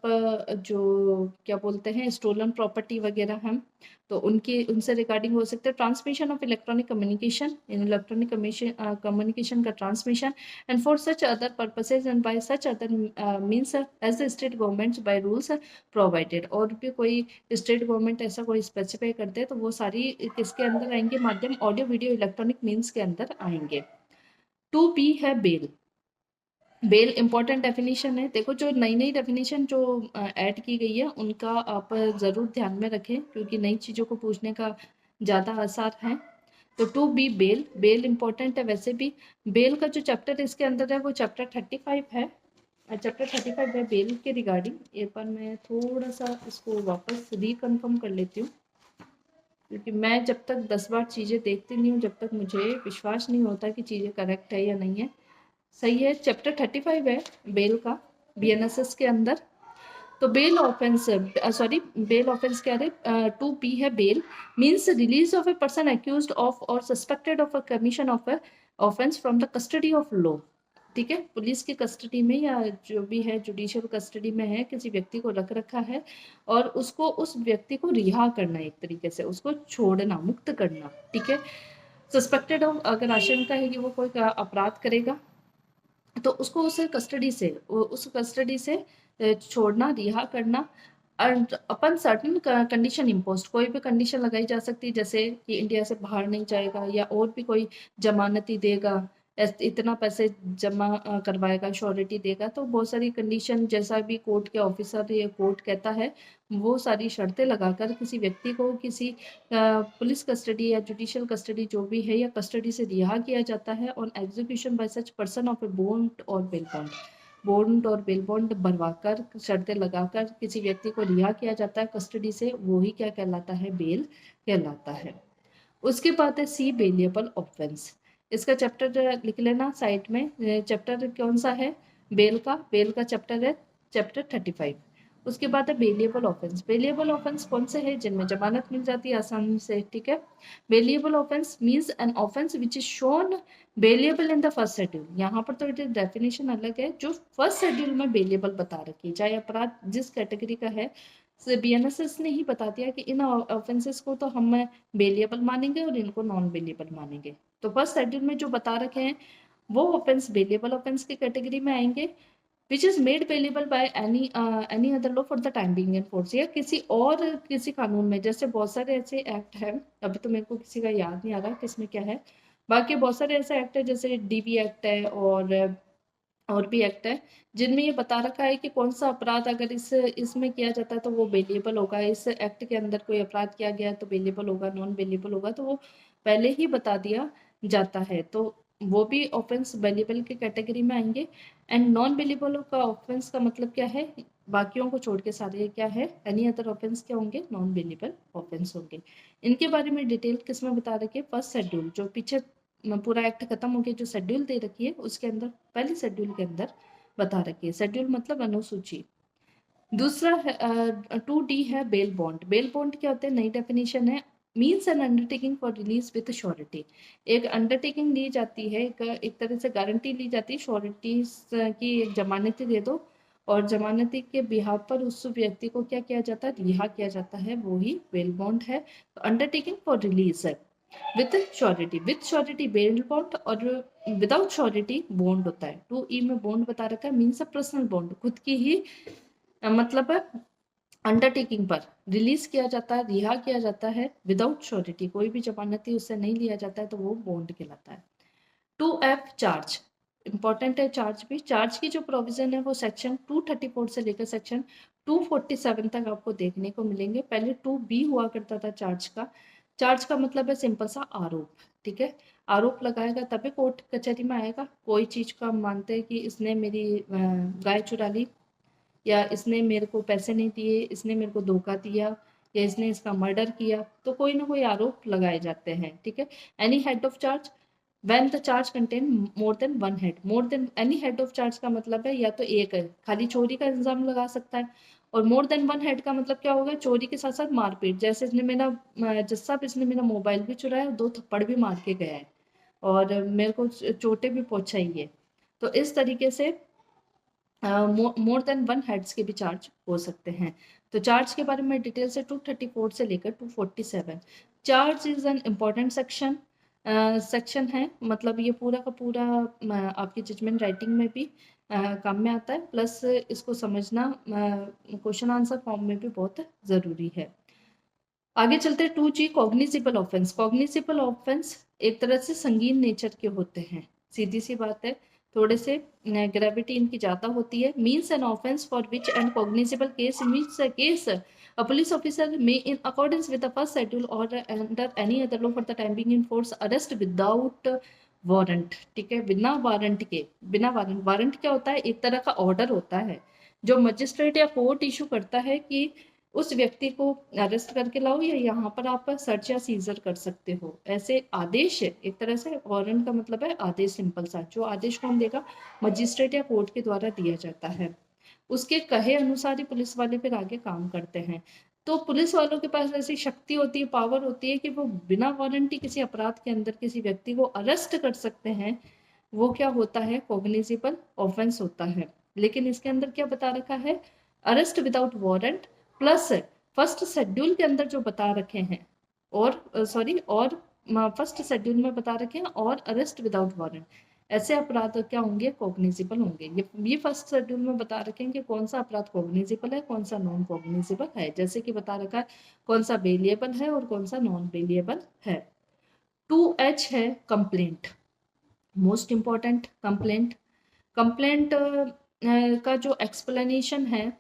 जो क्या बोलते हैं स्टोलन प्रॉपर्टी वगैरह हम, तो उनकी उनसे रिगार्डिंग हो सकते हैं। ट्रांसमिशन ऑफ इलेक्ट्रॉनिक कम्युनिकेशन, इन इलेक्ट्रॉनिक कम्युनिकेशन का transmission, and for such other purposes and by such other means as the state governments by rules provided. और भी कोई स्टेट गवर्नमेंट ऐसा कोई स्पेसिफाई करते हैं तो वो सारी किसके अंदर आएंगे, माध्यम ऑडियो वीडियो इलेक्ट्रॉनिक मीन्स के अंदर आएंगे। 2B है बेल। बेल इंपॉर्टेंट डेफिनेशन है। देखो जो नई नई डेफिनेशन जो ऐड की गई है उनका आप ज़रूर ध्यान में रखें क्योंकि नई चीज़ों को पूछने का ज़्यादा आसार है। तो 2B बेल, बेल इंपॉर्टेंट है वैसे भी। बेल का जो चैप्टर इसके अंदर है वो चैप्टर 35 है, चैप्टर 35 है बेल के रिगार्डिंग। एक बार मैं थोड़ा सा इसको वापस रिकन्फर्म कर लेती हूँ क्योंकि मैं जब तक 10 बार चीज़ें देखती नहीं हूँ जब तक मुझे विश्वास नहीं होता कि चीज़ें करेक्ट है या नहीं है। सही है, चैप्टर 35 है बेल का BNSS के अंदर। तो bail offence, sorry bail offence क्या है, 2B है bail, means release of a person accused of or suspected of a commission of a offence from the custody of law. ठीक है, पुलिस की कस्टडी में या जो भी है जुडिशियल कस्टडी में है, किसी व्यक्ति को रख रखा है और उसको उस व्यक्ति को रिहा करना, एक तरीके से उसको छोड़ना, मुक्त करना। ठीक है, सस्पेक्टेड हो, अगर आशंका है कि वो कोई अपराध करेगा तो उसको उस कस्टडी से छोड़ना, रिहा करना अपन सर्टन कंडीशन इम्पोस्ट, कोई भी कंडीशन लगाई जा सकती है, जैसे कि इंडिया से बाहर नहीं जाएगा या और भी कोई जमानती देगा, इतना पैसे जमा करवाएगा, श्योरिटी देगा, तो बहुत सारी कंडीशन, जैसा भी कोर्ट के ऑफिसर या कोर्ट कहता है वो सारी शर्तें लगाकर किसी व्यक्ति को किसी पुलिस कस्टडी या जुडिशियल कस्टडी जो भी है या कस्टडी से रिहा किया जाता है on execution bye such person of a bond और बेल बॉन्ड। बॉन्ड और बेल बॉन्ड भरवाकर, शर्तें लगाकर किसी व्यक्ति को रिहा किया जाता है कस्टडी से, वो ही क्या कहलाता है, बेल कहलाता है। उसके बाद है सी बेलिएबल ऑफेंस। इसका चैप्टर लिख लेना साइड में, चैप्टर कौन सा है, बेल का चैप्टर है चैप्टर 35। उसके बाद है बेलिएबल ऑफेंस। बेलिएबल ऑफेंस कौन से है, जिनमें जमानत मिल जाती है आसानी से। ठीक है, bailable offence means an offence which is shown bailable in the first schedule. यहाँ पर तो डेफिनेशन अलग है, जो फर्स्ट शेड्यूल में बेलिएबल बता रखी है, चाहे अपराध जिस कैटेगरी का है, बीएनएसएस ने ही बता दिया कि इन ऑफेंसेस को तो हम बेलिएबल मानेंगे और इनको नॉन बेलिएबल मानेंगे। तो फर्स्ट शेड्यूल में जो बता रखे हैं वो ऑफेंस बेलिएबल ऑफेंस की कैटेगरी में आएंगे, which is made bailable by any other law for the time being in force, या किसी कानून में। जैसे बहुत सारे ऐसे एक्ट हैं, अभी तो मेरे को किसी का याद नहीं आ रहा किसमें क्या है, बाकी बहुत सारे ऐसे एक्ट है, जैसे डीवी एक्ट है और भी एक्ट है, जिनमें ये बता रखा है कि कौन सा अपराध अगर इसमें किया जाता है तो वो बेलिएबल होगा, इस एक्ट के अंदर कोई अपराध किया गया तो बेलिएबल होगा, नॉन बेलिएबल होगा, तो वो पहले ही बता दिया जाता है, तो वो भी ऑफेंस बेलिएबल के कैटेगरी में आएंगे। एंड नॉन बेलिएबल का ऑफेंस का मतलब क्या है, बाकियों को छोड़ के सारे क्या है, एनी अदर ऑफेंस क्या होंगे, नॉन बेलिएबल ऑफेंस होंगे। इनके बारे में डिटेल किसमें बता रखी है, फर्स्ट शेड्यूल, जो पीछे पूरा एक्ट खत्म हो गया, जो शेड्यूल दे रखी है उसके अंदर, पहले शेड्यूल के अंदर बता रखी है। शेड्यूल मतलब अनुसूची। दूसरा 2D है बेल बॉन्ड। बेल बॉन्ड क्या होते हैं, नई डेफिनेशन है, means N undertaking for release with surety. एक अंडरटेकिंग ली जाती है, एक तरह से गारंटी ली जाती है, श्योरिटी की एक जमानती दे दो और जमानती के बिहाफ पर उस व्यक्ति को क्या किया जाता है, रिहा किया जाता है, वो ही बेल बॉन्ड है। तो अंडरटेकिंग फॉर रिलीज है विथ श्योरिटी बेल बॉन्ड, और विदाउट श्योरिटी बॉन्ड होता है। 2E में बॉन्ड बता रखा है, मीन्स अ पर्सनल बॉन्ड, खुद की ही मतलब अंडरटेकिंग पर रिलीज किया जाता है, रिहा किया जाता है विदाउट श्योरिटी, कोई भी जमानती उससे नहीं लिया जाता है, तो वो बॉन्ड कहलाता है। 2F चार्ज, इंपॉर्टेंट है चार्ज भी। चार्ज की जो प्रोविजन है वो सेक्शन 234 से लेकर सेक्शन 247 तक आपको देखने को मिलेंगे। पहले 2B हुआ करता था चार्ज का। चार्ज का मतलब है सिंपल सा आरोप। ठीक है, आरोप लगाएगा तभी कोर्ट कचहरी में आएगा। कोई चीज का मानते हैं कि इसने मेरी गाय चुरा ली, या इसने मेरे को पैसे नहीं दिए, इसने मेरे को धोखा दिया, या इसने इसका मर्डर किया, तो कोई ना कोई आरोप लगाए जाते हैं। ठीक है, any head of charge when the charge contain more than one head, more than any head of charge का मतलब है या तो एक है, खाली चोरी का इल्जाम लगा सकता है, और मोर देन वन हेड का मतलब क्या होगा, चोरी के साथ साथ मारपीट, जैसे इसने मेरा इसने मेरा मोबाइल भी चुराया, 2 थप्पड़ भी मार के गया है और मेरे को चोटें भी पहुंचाई है। तो इस तरीके से मोर देन वन हेड्स के भी चार्ज हो सकते हैं। तो चार्ज के बारे में डिटेल से 234 से लेकर 247। Charge is an important section है, मतलब ये पूरा का पूरा आपकी जजमेंट राइटिंग में भी काम में आता है, प्लस इसको समझना क्वेश्चन आंसर फॉर्म में भी बहुत ज़रूरी है। आगे चलते हैं 2G cognizable offence. Cognizable offence एक तरह से संगीन नेचर के होते हैं, सीधी सी बात है, थोड़े से ग्रेविटी इनकी ज़्यादा होती है। Means an offence for which and cognizable case means a case a police officer may in accordance with the first schedule or under any other law for the time being enforce arrest without warrant. ठीक है, बिना warrant के, बिना warrant क्या होता है, एक तरह का ऑर्डर होता है जो मजिस्ट्रेट या कोर्ट इशू करता है कि उस व्यक्ति को अरेस्ट करके लाओ या यहाँ पर आप सर्च या सीजर कर सकते हो, ऐसे आदेश है एक तरह से। वारंट का मतलब है आदेश, सिंपल सा। जो आदेश कौन देगा, मजिस्ट्रेट या कोर्ट के द्वारा दिया जाता है, उसके कहे अनुसार ही पुलिस वाले फिर आगे काम करते हैं। तो पुलिस वालों के पास ऐसी शक्ति होती है, पावर होती है कि वो बिना वारंटी किसी अपराध के अंदर किसी व्यक्ति को अरेस्ट कर सकते हैं, वो क्या होता है, कॉग्निजिबल ऑफेंस होता है। लेकिन इसके अंदर क्या बता रखा है, arrest without warrant plus first schedule के अंदर जो बता रखे हैं, और सॉरी और फर्स्ट शेड्यूल में बता रखे हैं और अरेस्ट विदाउट वारंट, ऐसे अपराध क्या होंगे, कॉग्निजिबल होंगे। ये फर्स्ट शेड्यूल में बता रखे हैं कि कौन सा अपराध कॉग्निजिबल है, कौन सा नॉन कॉग्निजिबल है। जैसे कि बता रखा है कौन सा बेलिएबल है और कौन सा नॉन बेलिएबल है। 2H है complaint, most important complaint. Complaint का जो एक्सप्लेनेशन है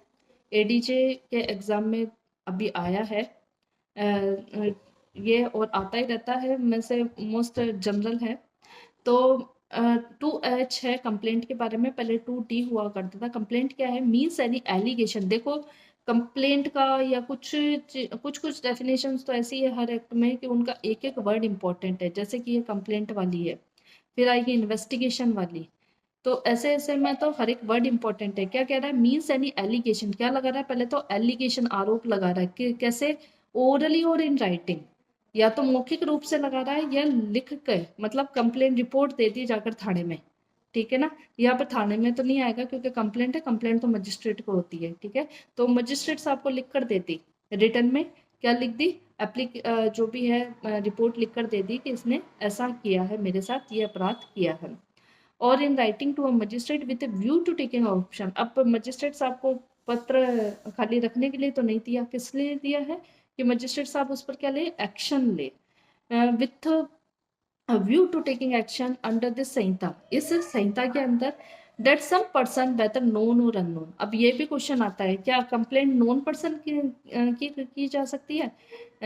एडीजे के एग्जाम में अभी आया है, ये और आता ही रहता है, में से मोस्ट जनरल है। तो 2H है कंप्लेंट के बारे में, पहले 2T हुआ करता था। कंप्लेंट क्या है, मीन्स एनी एलिगेशन। देखो कंप्लेंट का या कुछ कुछ कुछ डेफिनेशंस तो ऐसी है हर एक्ट में कि उनका एक एक वर्ड इंपॉर्टेंट है। जैसे कि ये कंप्लेंट वाली है, फिर आएगी इन्वेस्टिगेशन वाली, तो ऐसे ऐसे में तो हर एक वर्ड इंपॉर्टेंट है। क्या कह रहा है, मीन्स एनी एलिगेशन, क्या लगा रहा है, पहले तो एलिगेशन आरोप लगा रहा है कि कैसे, ओरली और इन राइटिंग, या तो मौखिक रूप से लगा रहा है या लिख के, मतलब कंप्लेंट रिपोर्ट दे दी जाकर थाने में, ठीक है ना। यहाँ पर थाने में तो नहीं आएगा क्योंकि कंप्लेंट है, कंप्लेंट तो मजिस्ट्रेट को होती है, ठीक है। तो मजिस्ट्रेट साहब को लिख कर देती रिटर्न में, क्या लिख दी, जो भी है रिपोर्ट लिख कर दे दी कि इसने ऐसा किया है, मेरे साथ ये अपराध किया है। और in writing to a magistrate with view to taking option. अब मजिस्ट्रेट साहब को पत्र खाली रखने के लिए तो नहीं दिया, किस लिए दिया है कि मजिस्ट्रेट साहब उस पर क्या ले, एक्शन ले, with view to taking action under this Sanhita, इस संहिता के अंदर, that some person whether known और अननोन। अब ये भी क्वेश्चन आता है, क्या कंप्लेंट नोन पर्सन की जा सकती है,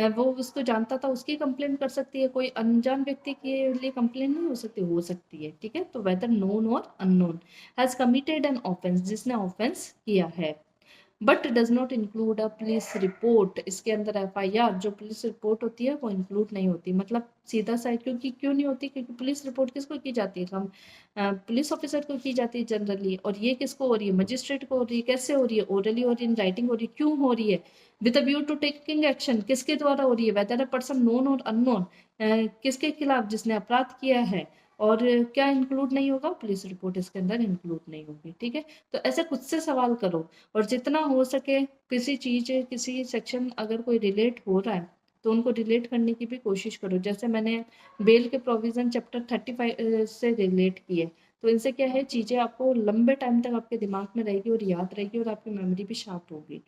वो उसको जानता था उसकी कंप्लेंट कर सकती है, कोई अनजान व्यक्ति के लिए कंप्लेंट नहीं हो सकती है, ठीक है। तो वेदर नोन और unknown has committed an offence, जिसने ऑफेंस किया है, but does not include a police report. इसके अंदर FIR जो पुलिस रिपोर्ट होती है वो इंक्लूड नहीं होती। मतलब सीधा सा, क्योंकि क्यों नहीं होती, क्योंकि पुलिस रिपोर्ट किसको की जाती है, हम पुलिस ऑफिसर को की जाती है जनरली, और ये किसको हो रही है, मजिस्ट्रेट को हो रही है। कैसे हो रही है, ओरली और इन राइटिंग हो रही है। क्यों हो रही है, with a view to taking action, किसके द्वारा हो रही है, वेदर अ पर्सन नोन और अननोन, किसके खिलाफ, जिसने अपराध किया है। और क्या इंक्लूड नहीं होगा, पुलिस रिपोर्ट इसके अंदर इंक्लूड नहीं होगी, ठीक है। तो ऐसे खुद से सवाल करो, और जितना हो सके किसी चीज, किसी सेक्शन अगर कोई रिलेट हो रहा है तो उनको रिलेट करने की भी कोशिश करो। जैसे मैंने बेल के प्रोविजन चैप्टर 35 से रिलेट किए, तो इनसे क्या है, चीजें आपको लंबे टाइम तक आपके दिमाग में रहेगी और याद रहेगी, और आपकी मेमोरी भी शार्प होगी,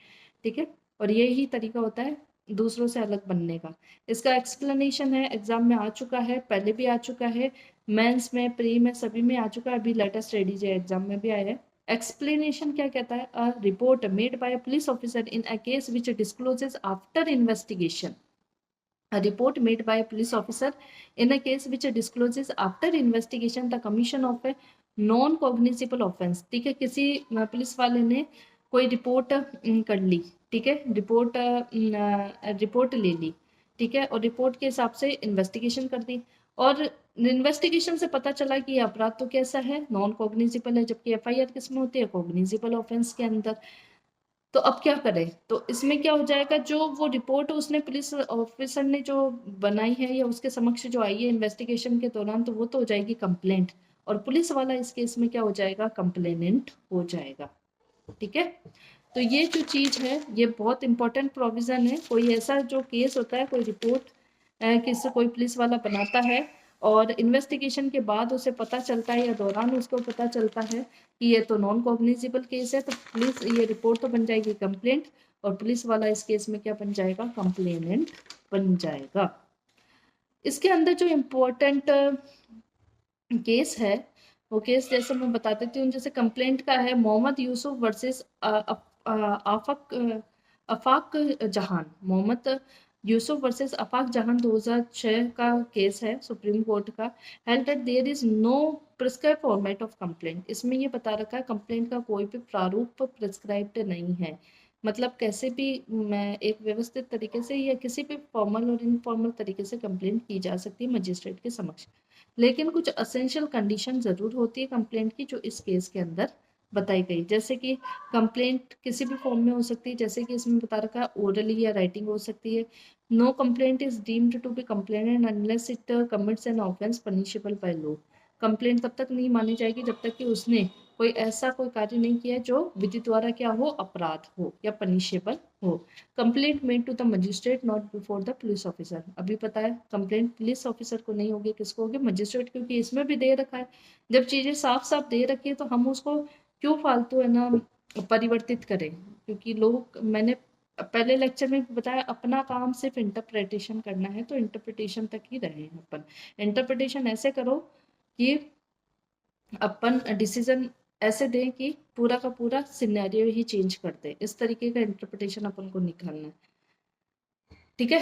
ठीक है। और यही तरीका होता है दूसरों से अलग बनने का। इसका एक्सप्लेनेशन है, एग्जाम में आ चुका है, पहले भी आ चुका है, मेंस में, प्री में, सभी में आ चुका है, अभी लेटेस्ट रेडी एग्जाम में भी आया है। एक्सप्लेनेशन क्या कहता है, a report made by a police officer in a case which discloses after investigation, a report made by a police officer in a case which discloses after investigation the commission of a non cognizable offense। ठीक है, किसी police वाले ने कोई report कर ली, ठीक है, report ले ली, ठीक है, और रिपोर्ट के हिसाब से इन्वेस्टिगेशन कर दी, और इन्वेस्टिगेशन से पता चला कि ये अपराध तो कैसा है, नॉन कॉग्निजिबल है, जबकि FIR किस में होती है, कॉग्निजिबल ऑफेंस के अंदर। तो अब क्या करें, तो इसमें क्या हो जाएगा, जो वो रिपोर्ट उसने पुलिस ऑफिसर ने जो बनाई है या उसके समक्ष जो आई है इन्वेस्टिगेशन के दौरान, तो वो तो हो जाएगी कंप्लेंट, और पुलिस वाला इस केस में क्या हो जाएगा, कंप्लेनेंट हो जाएगा, ठीक है। तो ये जो चीज है ये बहुत इंपॉर्टेंट प्रोविजन है। कोई ऐसा जो केस होता है, कोई रिपोर्ट किससे कोई पुलिस वाला बनाता है, और इन्वेस्टिगेशन के बाद उसे पता चलता है या दौरान उसको पता चलता है कि ये तो नॉन कॉग्निजिबल केस है, तो पुलिस ये रिपोर्ट तो बन जाएगी कंप्लेंट, और पुलिस वाला इस केस में क्या बन जाएगा, कंप्लेनेंट बन जाएगा। इसके अंदर जो इम्पोर्टेंट केस है वो केस जैसे मैं बता देती हूँ। जैसे कंप्लेंट का है मोहम्मद यूसुफ वर्सेस आफाक अफाक जहान, मोहम्मद यूसुफ वर्सेस अफाक जहान 2006 का केस है सुप्रीम कोर्ट का। Held that there is no prescribe format of complaint. इसमें ये बता रखा है कंप्लेंट का कोई भी प्रारूप प्रिस्क्राइब्ड नहीं है, मतलब कैसे भी मैं एक व्यवस्थित तरीके से या किसी भी फॉर्मल और इनफॉर्मल तरीके से कंप्लेंट की जा सकती है मजिस्ट्रेट के समक्ष। लेकिन कुछ असेंशियल कंडीशन जरूर होती है कंप्लेंट की, जो इस केस के अंदर बताई गई। जैसे कि कंप्लेंट किसी भी फॉर्म में हो सकती है, जैसे कि इसमें बता रखा है ओरली या राइटिंग हो सकती है। No complaint is deemed to be complainant unless it commits an offence punishable by law. Complaint तब तक नहीं मानी जाएगी जब तक कि उसने कोई ऐसा कोई कार्य नहीं किया जो विधि द्वारा क्या हो, अपराध हो या पनिशेबल हो। Complaint made to the magistrate not before the police officer. अभी पता है कंप्लेंट पुलिस ऑफिसर को नहीं होगी, किसको होगी, मजिस्ट्रेट, क्योंकि इसमें भी दे रखा है। जब चीजें साफ साफ दे रखी है तो हम उसको क्यों फालतू है ना परिवर्तित करें। क्योंकि लोग, मैंने पहले लेक्चर में बताया, अपना काम सिर्फ इंटरप्रिटेशन करना है, तो इंटरप्रिटेशन तक ही रहे हैं अपन। इंटरप्रिटेशन ऐसे करो कि अपन डिसीजन ऐसे दें कि पूरा का पूरा सिनेरियो ही चेंज कर दे। इस तरीके का इंटरप्रिटेशन अपन को निकालना है, ठीक है।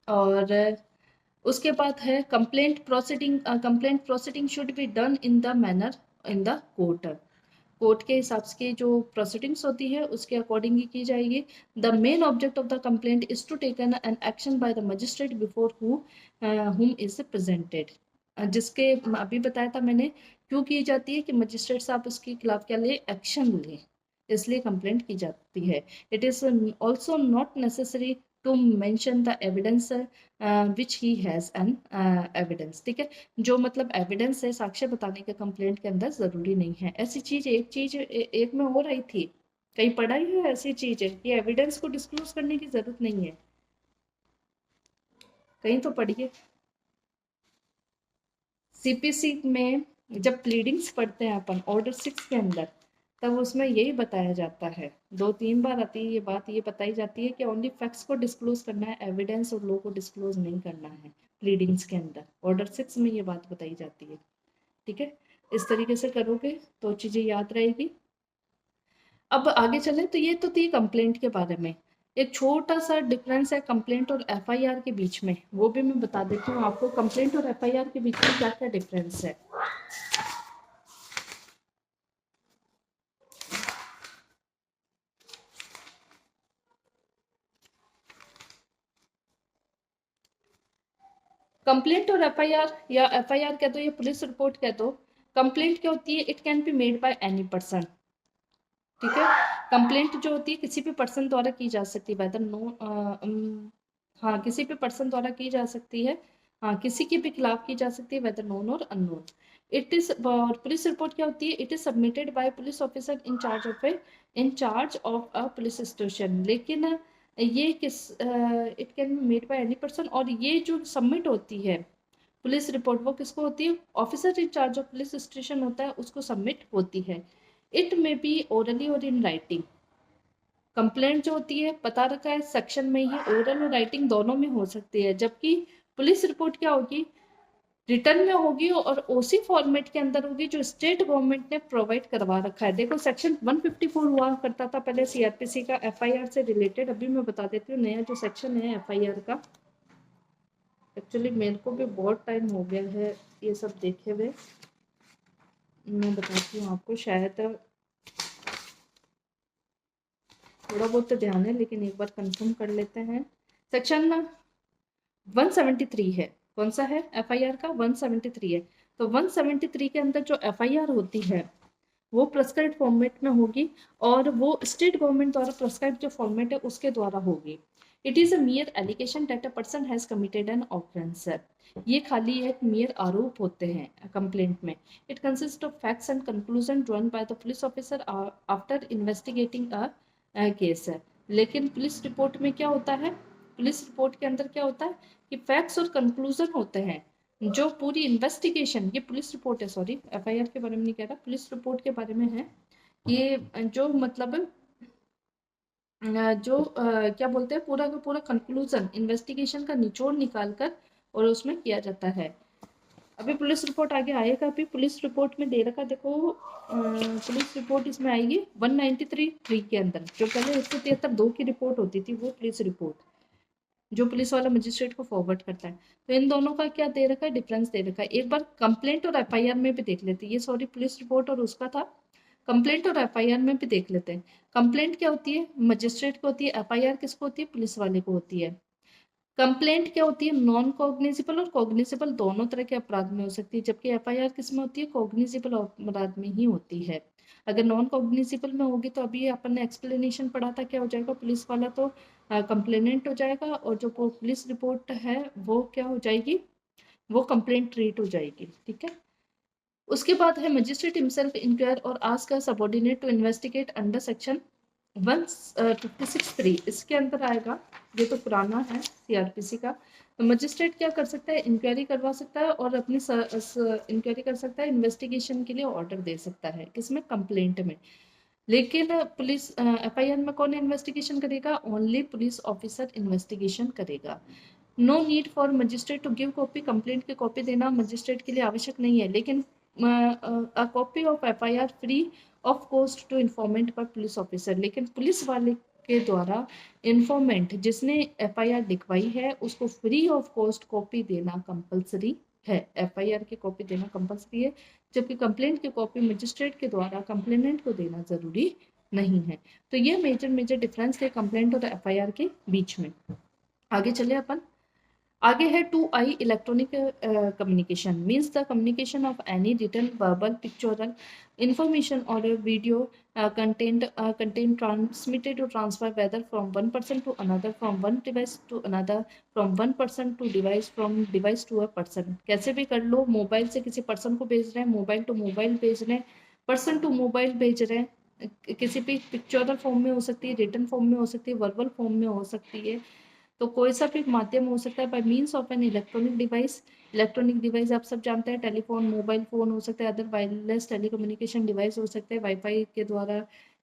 और उसके बाद है complaint proceeding. Complaint proceeding should be done in the manner in the court. Court के हिसाब से जो प्रोसीडिंग्स होती है उसके अकॉर्डिंग ही की जाएगी। The main object of the complaint is to taken an action by the magistrate before whom is presented. जिसके अभी बताया था मैंने क्यों की जाती है, कि मजिस्ट्रेट साहब उसके खिलाफ क्या ले, एक्शन ले, इसलिए कंप्लेंट की जाती है। It is also not necessary to mention the evidence which he has an evidence, ठीक है। जो मतलब एविडेंस है, साक्ष्य बताने के कंप्लेंट के अंदर जरूरी नहीं है। ऐसी चीज, एक चीज एक में हो रही थी, कहीं पढ़ा ही है ऐसी चीज है कि एविडेंस को डिस्क्लोज करने की जरूरत नहीं है, कहीं तो पढ़िए। सीपीसी में जब प्लीडिंग्स पढ़ते हैं अपन ऑर्डर 6 के अंदर, तब उसमें यही बताया जाता है, 2-3 बार आती है ये बात, ये बताई जाती है कि ओनली फैक्ट्स को डिस्क्लोज करना है, एविडेंस और लॉ को डिस्क्लोज नहीं करना है। प्लीडिंग्स के अंदर ऑर्डर 6 में ये बात बताई जाती है, ठीक है। इस तरीके से करोगे तो चीजें याद रहेगी। अब आगे चले तो ये तो थी कंप्लेंट के बारे में। एक छोटा सा डिफरेंस है कंप्लेंट और एफआईआर के बीच में, वो भी मैं बता देती हूँ आपको। कंप्लेंट और एफआईआर के बीच में क्या क्या डिफरेंस है। कंप्लेंट और एफआईआर, या एफआईआर कह दो या पुलिस रिपोर्ट कह दो, कंप्लेंट क्या होती है, it can be made by any person, ठीक है। कंप्लेंट जो होती है किसी भी पर्सन द्वारा की जा सकती है, वेदर नो, हाँ किसी भी पर्सन द्वारा की जा सकती है, हाँ किसी के भी खिलाफ की जा सकती है, वेदर नोन और unknown. It is, police report क्या होती है, it is submitted by police officer in charge of a police station. लेकिन ये किस, it can be made by any person, और ये जो सबमिट होती है पुलिस रिपोर्ट, वो किसको होती है, officer in charge of police station होता है, उसको सबमिट होती है। इट मे बी ओरली और इन राइटिंग। कंप्लेंट जो होती है पता रखा है सेक्शन में ही, ओरल और राइटिंग दोनों में हो सकती है, जबकि पुलिस रिपोर्ट क्या होगी, रिटर्न में होगी और ओसी फॉर्मेट के अंदर होगी, जो स्टेट गवर्नमेंट ने प्रोवाइड करवा रखा है। देखो सेक्शन 154 हुआ करता था पहले सीआरपीसी का एफआईआर से रिलेटेड। अभी मैं बता देती हूँ नया जो सेक्शन है एफआईआर का। एक्चुअली मेरे को भी बहुत टाइम हो गया है ये सब देखे हुए, मैं बताती हूँ आपको, शायद थोड़ा बहुत तो ध्यान है लेकिन एक बार कंफर्म कर लेते हैं। सेक्शन 173 है, कौन सा है, एफआईआर का 173 है। तो 173 के अंदर जो एफआईआर होती है वो प्रेस्क्राइब फॉर्मेट में होगी, और वो स्टेट गवर्नमेंट द्वारा प्रेस्क्राइब जो फॉर्मेट है उसके द्वारा होगी। It is a mere allegation that a person has committed an offence. ये खाली एक मियर आरोप होते हैं कंप्लेंट में। It consist of facts and conclusion drawn by the police officer after investigating a case है। लेकिन पुलिस रिपोर्ट में क्या होता है, पुलिस रिपोर्ट के अंदर क्या होता है कि फैक्ट्स और कंक्लूजन होते हैं, जो पूरी इन्वेस्टिगेशन, ये पुलिस रिपोर्ट है, सॉरी एफआईआर के बारे में नहीं कह रहा, पुलिस रिपोर्ट के बारे में है। ये जो मतलब जो क्या बोलते हैं, पूरा का पूरा कंक्लूजन इन्वेस्टिगेशन का निचोड़ निकाल कर और उसमें किया जाता है। अभी पुलिस रिपोर्ट आगे आएगा, अभी पुलिस रिपोर्ट में दे रखा, देखो पुलिस रिपोर्ट इसमें आएगी 193(3) के अंदर। जो पहले 173(2) की रिपोर्ट होती थी वो पुलिस रिपोर्ट जो पुलिस वाला मजिस्ट्रेट को फॉरवर्ड करता है। तो इन दोनों का क्या दे रखा है, डिफरेंस दे रखा है। एक बार कंप्लेंट और एफआईआर में भी देख लेते हैं, ये सॉरी पुलिस रिपोर्ट और उसका था, कंप्लेंट और एफआईआर में भी देख लेते हैं। कंप्लेंट क्या होती है, मजिस्ट्रेट को होती है, एफआईआर किसको होती है, पुलिस वाले को होती है। कंप्लेंट क्या होती है, नॉन कॉग्निजिबल और कॉग्निजिबल दोनों तरह के अपराध में हो सकती है, जबकि एफआईआर किस में होती है, कॉग्निजिबल अपराध में ही होती है। अगर नॉन कॉग्निजिबल में होगी तो अभी अपन ने एक्सप्लेनेशन पढ़ा था, क्या हो जाएगा, पुलिस वाला तो कंप्लेनेंट हो जाएगा, और जो पुलिस रिपोर्ट है वो क्या हो जाएगी, वो कंप्लेंट ट्रीट हो जाएगी, ठीक है। उसके बाद है मजिस्ट्रेट हिमसेल्फ इंक्वायर और ask a subordinate to investigate under section 156(3). इसके अंदर आएगा, ये तो पुराना है सीआरपीसी का। तो मजिस्ट्रेट क्या कर सकता है, इंक्वायरी करवा सकता है और अपनी इंक्वायरी कर सकता है, इन्वेस्टिगेशन के लिए ऑर्डर दे सकता है, किसमें, कंप्लेंट में। लेकिन पुलिस एफआईआर में कौन इन्वेस्टिगेशन करेगा, ओनली पुलिस ऑफिसर इन्वेस्टिगेशन करेगा। No need for magistrate to give copy, complaint की कॉपी देना मजिस्ट्रेट के लिए आवश्यक नहीं है, लेकिन a copy of FIR free of cost to informant पर पुलिस ऑफिसर। लेकिन पुलिस वाले के द्वारा इन्फॉर्मेंट जिसने एफआईआर लिखवाई है उसको फ्री ऑफ कॉस्ट कॉपी देना कंपलसरी है, एफआईआर की कॉपी देना कंपलसरी है, जबकि कंप्लेंट की कॉपी मजिस्ट्रेट के द्वारा कंप्लेनेंट को देना जरूरी नहीं है। तो ये मेजर मेजर डिफरेंस थे कंप्लेंट और एफआईआर के बीच में। आगे चले अपन। आगे है 2I electronic communication means the communication of any written verbal pictorial information or video content transmitted or transfer whether from one person to another, from one device to another, from one person to device, from device to a person। कैसे भी कर लो, mobile से किसी person को भेज रहे हैं, mobile to mobile भेज रहे हैं, पर्सन टू मोबाइल भेज रहे हैं, किसी भी पिक्चोरल फॉर्म में हो सकती है, रिटन फॉर्म में हो सकती है, वर्बल फॉर्म में हो सकती है। तो कोई सा भी माध्यम हो सकता है bye means of an electronic device. Electronic device आप सब जानते हैं, टेलीफोन, मोबाइल फोन हो सकता है, अदर वायरलेस टेलीकम्युनिकेशन डिवाइस हो सकते हैं वाईफाई के द्वारा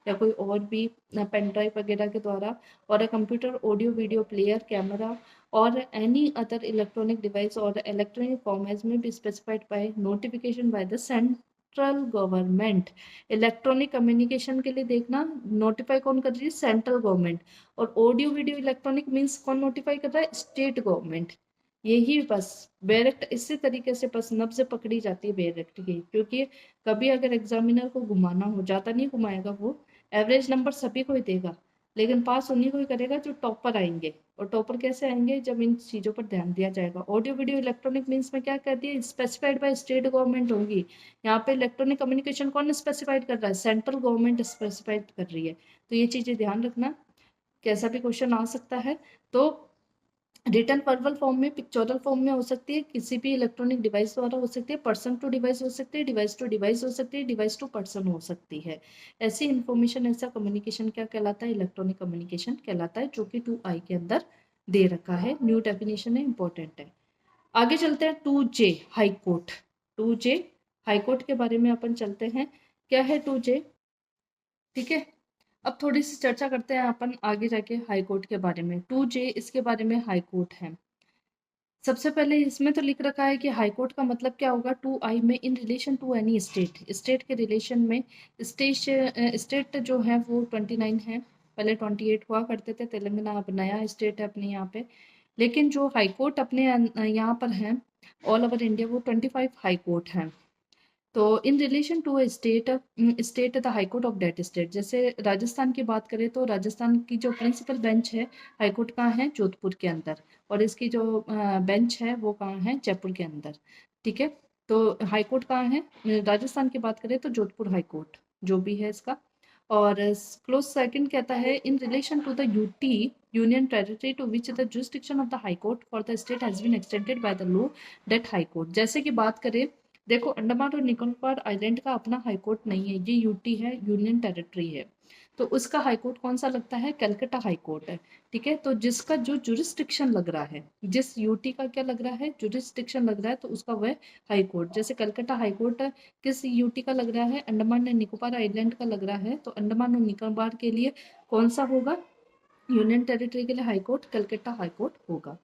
या कोई और भी पेन ड्राइव वगैरह के द्वारा, और a computer, audio video player, camera और एनी अदर इलेक्ट्रॉनिक डिवाइस और इलेक्ट्रॉनिक फॉर्म एज में be specified by notification by the central government. Electronic communication के लिए देखना, नोटिफाई कौन कर रही है, सेंट्रल गवर्नमेंट। और ऑडियो वीडियो इलेक्ट्रॉनिक मीन्स कौन नोटिफाई कर रहा है, स्टेट गवर्नमेंट। यही बस बैरेक्ट इसी तरीके से बस नब्ज पकड़ी जाती है बैरेक्ट की, क्योंकि कभी अगर एग्जामिनर को घुमाना हो, जाता नहीं घुमाएगा वो, एवरेज नंबर सभी को ही देगा, लेकिन पास उन्हीं को ही करेगा जो टॉपर आएंगे। और टॉपर कैसे आएंगे, जब इन चीज़ों पर ध्यान दिया जाएगा। ऑडियो वीडियो इलेक्ट्रॉनिक मीन्स में क्या कर दिया, स्पेसिफाइड बाय स्टेट गवर्नमेंट होगी। यहाँ पे इलेक्ट्रॉनिक कम्युनिकेशन कौन स्पेसिफाइड कर रहा है, सेंट्रल गवर्नमेंट स्पेसिफाइड कर रही है। तो ये चीज़ें ध्यान रखना, कैसा भी क्वेश्चन आ सकता है। तो रिटर्न वर्बल फॉर्म में, पिक्चोरल फॉर्म में हो सकती है, किसी भी इलेक्ट्रॉनिक डिवाइस द्वारा हो सकती है, पर्सन टू डिवाइस हो सकती है, डिवाइस टू डिवाइस हो सकती है, डिवाइस टू पर्सन हो सकती है। ऐसी इंफॉर्मेशन, ऐसा कम्युनिकेशन क्या कहलाता है, इलेक्ट्रॉनिक कम्युनिकेशन कहलाता है, जो कि 2I के अंदर दे रखा है। न्यू डेफिनेशन है, इंपॉर्टेंट है। आगे चलते हैं 2J high court. 2J high court के बारे में अपन चलते हैं। क्या है 2J, ठीक है। अब थोड़ी सी चर्चा करते हैं अपन आगे जाके हाई कोर्ट के बारे में। 2J इसके बारे में हाई कोर्ट है। सबसे पहले इसमें तो लिख रखा है कि हाई कोर्ट का मतलब क्या होगा, 2I में in relation to any state, state के रिलेशन में। स्टेट जो है वो 29 है, पहले 28 हुआ करते थे, तेलंगाना अब नया स्टेट है अपने यहाँ पे। लेकिन जो हाई कोर्ट अपने यहाँ पर है ऑल ओवर इंडिया, वो 25 हाई कोर्ट है। तो in relation to a state, state the high court of that state. जैसे राजस्थान की बात करें तो राजस्थान की जो प्रिंसिपल बेंच है हाई कोर्ट कहाँ है, जोधपुर के अंदर, और इसकी जो बेंच है वो कहाँ है, जयपुर के अंदर, ठीक है। तो हाई कोर्ट कहाँ है, राजस्थान की बात करें तो जोधपुर हाई कोर्ट जो भी है इसका। और क्लोज सेकंड कहता है in relation to the UT union territory to which the jurisdiction of the high court for the state has been extended by the law that high court. जैसे कि बात करें, देखो अंडमान और निकोबार आइलैंड का अपना हाई कोर्ट नहीं है, ये यूटी है, यूनियन टेरिटरी है। तो उसका हाई कोर्ट कौन सा लगता है, कलकत्ता हाई कोर्ट है, ठीक है। तो जिसका जो जुरिस्डिक्शन लग रहा है, जिस यूटी का क्या लग रहा है, जुरिस्डिक्शन लग रहा है, तो उसका वह हाई कोर्ट। जैसे कलकत्ता हाई कोर्ट किस यूटी का लग रहा है, अंडमान एंड निकोबार आइलैंड का लग रहा है, तो अंडमान और निकोबार के लिए कौन सा होगा, यूनियन टेरिटरी के लिए high court Calcutta high court होगा।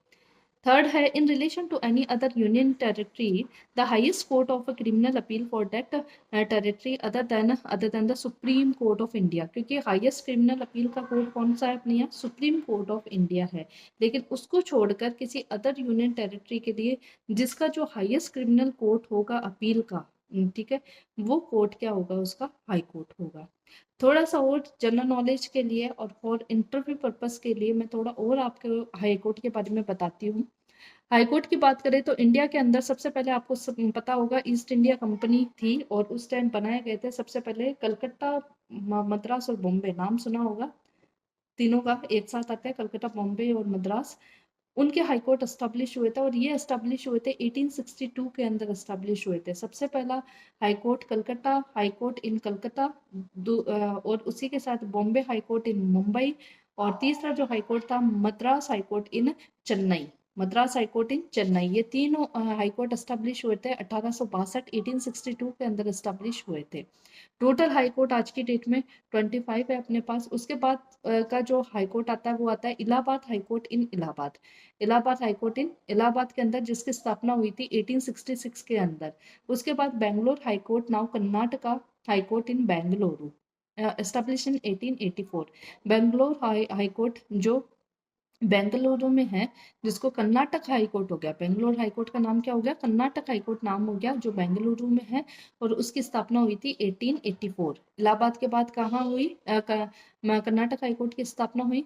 थर्ड है in relation to any other union territory the highest court of criminal appeal for that territory other than the supreme court of India. क्योंकि हाईएस्ट क्रिमिनल अपील का court कौन सा है अपने यहाँ, supreme court of India है। लेकिन उसको छोड़कर किसी अदर यूनियन टेरिटरी के लिए जिसका जो हाईएस्ट क्रिमिनल कोर्ट होगा अपील का, ठीक है, वो कोर्ट क्या होगा, उसका हाई कोर्ट होगा। थोड़ा सा और जनरल नॉलेज के लिए और फॉर इंटरव्यू पर्पस के लिए मैं थोड़ा और आपको हाई कोर्ट के बारे में बताती हूँ। हाई कोर्ट की बात करें तो इंडिया के अंदर सबसे पहले आपको पता होगा ईस्ट इंडिया कंपनी थी, और उस टाइम बनाए गए थे सबसे पहले कलकत्ता, मद्रास और बॉम्बे, नाम सुना होगा, तीनों का एक साथ आता है, कलकत्ता, बॉम्बे और मद्रास। उनके हाई कोर्ट एस्टेब्लिश हुए थे और ये एस्टेब्लिश हुए थे 1862 के अंदर एस्टेब्लिश हुए थे। सबसे पहला high court Calcutta high court in Calcutta, और उसी के साथ Bombay high court in Mumbai, और तीसरा जो हाई कोर्ट था Madras high court in Chennai, Madras high court in Chennai. ये तीनों हाई कोर्ट एस्टेब्लिश हुए थे 1862 1862 के अंदर एस्टेब्लिश हुए थे। टोटल हाई कोर्ट आज की डेट में 25 है अपने पास। उसके बाद का जो हाई कोर्ट आता है वो आता है इलाहाबाद हाई कोर्ट इन इलाहाबाद, इलाहाबाद हाई कोर्ट इन इलाहाबाद के अंदर, जिसकी स्थापना हुई थी 1866 के अंदर। उसके बाद Bangalore high court now Karnataka high court in Bengaluru, establish in 1884। Bangalore high court जो बेंगलुरु में है, जिसको कर्नाटक हाई कोर्ट हो गया, बेंगलोर हाई कोर्ट का नाम क्या हो गया, कर्नाटक हाई कोर्ट नाम हो गया, जो बेंगलुरु में है, और उसकी स्थापना हुई थी 1884। इलाहाबाद के बाद कहाँ हुई, कर्नाटक हाई कोर्ट की स्थापना हुई।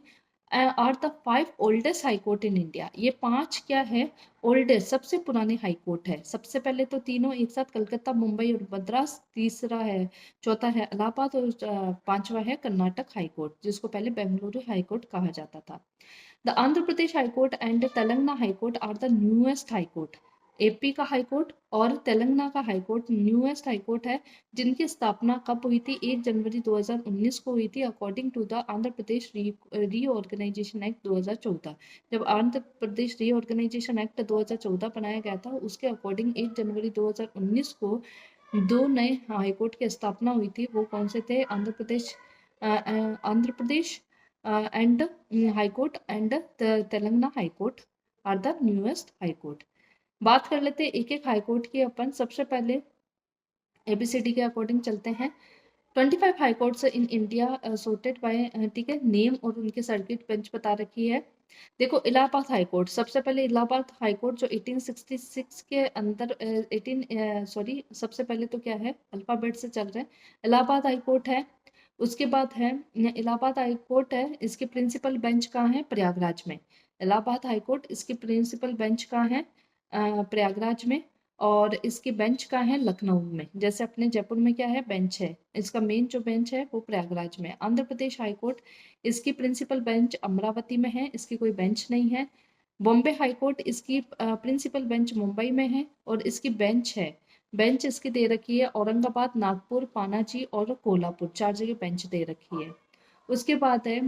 Are the 5 oldest high court in India, ये 5 क्या है, ओल्डेस्ट सबसे पुराने हाई कोर्ट है। सबसे पहले तो तीनों एक साथ कलकत्ता मुंबई और मद्रास, तीसरा है, चौथा है इलाहाबाद, और पांचवा है कर्नाटक हाई कोर्ट, जिसको पहले बेंगलुरु हाई कोर्ट कहा जाता था। The Andhra Pradesh High Court and Telangana High Court are the newest High Court. AP का हाई कोर्ट और तेलंगाना का high court newest high court है, जिनकी स्थापना कब हुई थी, 1 जनवरी 2019 को हुई थी, according to the Andhra Pradesh reorganisation act 2014। जब आंध्र प्रदेश रीऑर्गेनाइजेशन एक्ट 2014 बनाया गया था, उसके अकॉर्डिंग 1 जनवरी 2019 को 2 नए हाई कोर्ट की स्थापना हुई थी। वो कौन से थे, Andhra Pradesh and High Court and the Telangana High Court are the newest High Court। बात कर लेते हैं एक एक हाई कोर्ट की अपन। सबसे पहले एबीसीडी के अकॉर्डिंग चलते हैं। 25 high courts in India sorted by, ठीक है, नेम और उनके सर्किट बेंच बता रखी है। देखो इलाहाबाद हाई कोर्ट, सबसे पहले इलाहाबाद हाई कोर्ट जो 1866 के अंदर 18 सॉरी सबसे पहले तो क्या है, अल्फाबेट से चल रहे हैं, इलाहाबाद हाई कोर्ट है। उसके बाद है इलाहाबाद हाई कोर्ट है, इसके प्रिंसिपल बेंच कहाँ है, प्रयागराज में। इलाहाबाद हाई कोर्ट इसकी प्रिंसिपल बेंच कहाँ है, प्रयागराज में, और इसकी बेंच कहाँ है, लखनऊ में। जैसे अपने जयपुर में क्या है, बेंच है, इसका मेन जो बेंच है वो प्रयागराज में। आंध्र प्रदेश हाई कोर्ट इसकी प्रिंसिपल बेंच अमरावती में है, इसकी कोई बेंच नहीं है। बॉम्बे हाई कोर्ट इसकी प्रिंसिपल बेंच मुंबई में है, और इसकी बेंच इसकी दे रखी है औरंगाबाद, नागपुर, पानाजी और कोल्हापुर, 4 जगह बेंच दे रखी है। उसके बाद है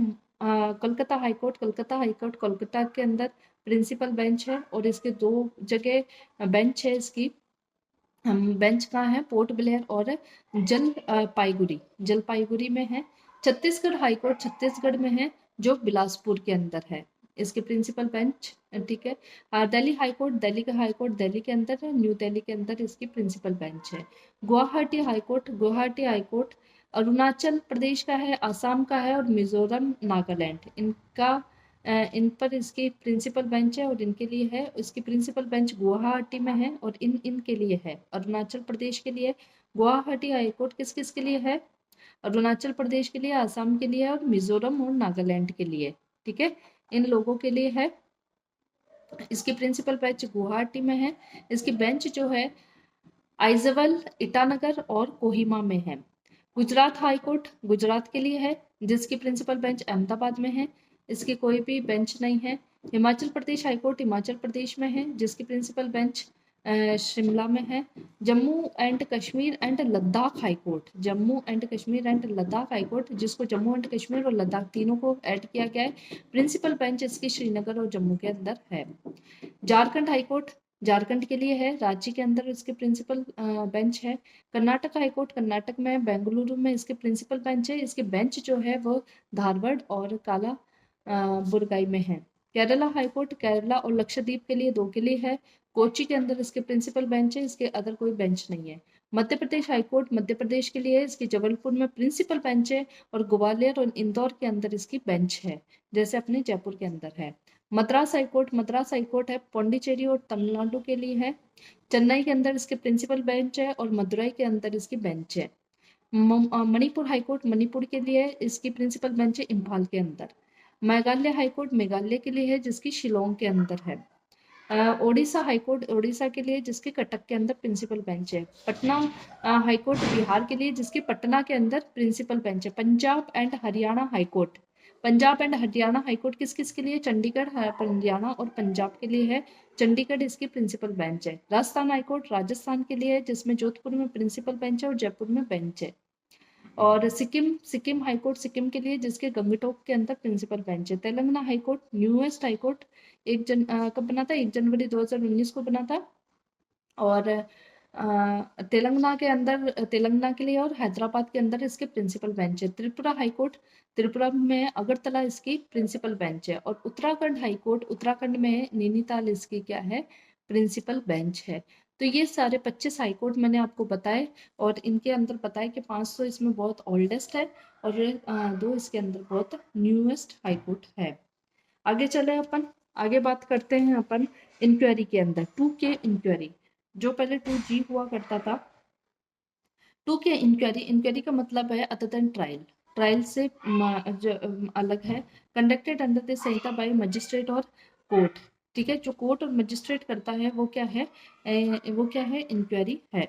कोलकाता हाई कोर्ट, कोलकाता के अंदर प्रिंसिपल बेंच है, और इसके 2 जगह बेंच है। इसकी बेंच कहाँ है, पोर्ट ब्लेयर और जलपाईगुड़ी में है। छत्तीसगढ़ हाई कोर्ट छत्तीसगढ़ में है, जो बिलासपुर के अंदर है, इसके प्रिंसिपल बेंच, ठीक है। दिल्ली हाई कोर्ट दिल्ली के अंदर है, न्यू दिल्ली के अंदर इसकी प्रिंसिपल बेंच है। गुवाहाटी हाई कोर्ट अरुणाचल प्रदेश का है, आसाम का है, और मिजोरम, नागालैंड, इन पर इसकी प्रिंसिपल बेंच है, और इनके लिए है, इसकी प्रिंसिपल बेंच गुवाहाटी में है, और इनके लिए है, अरुणाचल प्रदेश के लिए। गुवाहाटी हाई कोर्ट किस किस के लिए है, अरुणाचल प्रदेश के लिए, आसाम के लिए, और मिजोरम और नागालैंड के लिए, ठीक है, इन लोगों के लिए है। इसकी प्रिंसिपल बेंच गुवाहाटी में है। इसकी बेंच जो है आइजवल, ईटानगर और कोहिमा में है। गुजरात हाई कोर्ट गुजरात के लिए है, जिसकी प्रिंसिपल बेंच अहमदाबाद में है, इसकी कोई भी बेंच नहीं है। हिमाचल प्रदेश हाई कोर्ट हिमाचल प्रदेश में है, जिसकी प्रिंसिपल बेंच शिमला में है। Jammu and Kashmir and Ladakh high court जिसको जम्मू एंड कश्मीर और लद्दाख तीनों को ऐड किया गया है, प्रिंसिपल बेंच इसकी श्रीनगर और जम्मू के अंदर है। झारखंड हाई कोर्ट झारखंड के लिए है, रांची के अंदर इसके प्रिंसिपल बेंच है। कर्नाटक हाई कोर्ट कर्नाटक में, बेंगलुरु में इसके प्रिंसिपल बेंच है। इसके बेंच जो है वो धारवाड़ और काला बुरगाई में है। केरला हाई कोर्ट केरला और लक्षद्वीप के लिए 2 के लिए है। कोची के अंदर इसके प्रिंसिपल बेंच है, इसके अदर कोई बेंच नहीं है। मध्य प्रदेश हाई कोर्ट मध्य प्रदेश के लिए है, इसकी जबलपुर में प्रिंसिपल बेंच है, और ग्वालियर और इंदौर के अंदर इसकी बेंच है, जैसे अपने जयपुर के अंदर है। मद्रास हाई कोर्ट है, पौंडीचेरी और तमिलनाडु के लिए है। चेन्नई के अंदर इसके प्रिंसिपल बेंच है, और मदुरई के अंदर इसकी बेंच है। मणिपुर हाई कोर्ट मणिपुर के लिए इसकी प्रिंसिपल बेंच है, इम्फाल के अंदर। मेघालय हाई कोर्ट मेघालय के लिए है, जिसकी शिलोंग के अंदर है। ओडिशा हाई कोर्ट ओडिशा के लिए, जिसके कटक के अंदर प्रिंसिपल बेंच है। पटना हाई कोर्ट बिहार के लिए, जिसके पटना के अंदर प्रिंसिपल बेंच है। Punjab and Haryana high court Punjab and Haryana high court किस किस के लिए? चंडीगढ़, हरियाणा और पंजाब के लिए है। चंडीगढ़ इसकी प्रिंसिपल बेंच है। राजस्थान हाईकोर्ट राजस्थान के लिए है, जिसमें जोधपुर में प्रिंसिपल बेंच है और जयपुर में बेंच है। और सिक्किम सिक्किम हाईकोर्ट सिक्किम के लिए, जिसके गंगटोक के अंदर प्रिंसिपल बेंच है। तेलंगाना हाईकोर्ट न्यूएस्ट हाईकोर्ट कब बना था? 1 जनवरी 2019 को बना था। और तेलंगाना के अंदर तेलंगाना के लिए और हैदराबाद के अंदर इसके प्रिंसिपल बेंच है। त्रिपुरा हाईकोर्ट त्रिपुरा में अगरतला इसकी प्रिंसिपल बेंच है। और उत्तराखंड हाईकोर्ट उत्तराखंड में नैनीताल इसकी क्या है? प्रिंसिपल बेंच है। तो ये सारे 25 हाईकोर्ट मैंने आपको बताए, और इनके अंदर बताया कि 500 इसमें बहुत ओल्डेस्ट है और 2 इसके अंदर बहुत न्यूएस्ट हाईकोर्ट है। आगे चले अपन, आगे बात करते हैं अपन इंक्वायरी के अंदर 2K इंक्वायरी, जो पहले 2G हुआ करता था। 2K इंक्वायरी, इंक्वायरी का मतलब है अदर देन ट्रायल, ट्रायल से अलग है। Conducted under the Sanhita by magistrate और कोर्ट। ठीक है, जो कोर्ट और मजिस्ट्रेट करता है वो क्या है? वो क्या है? इंक्वायरी है।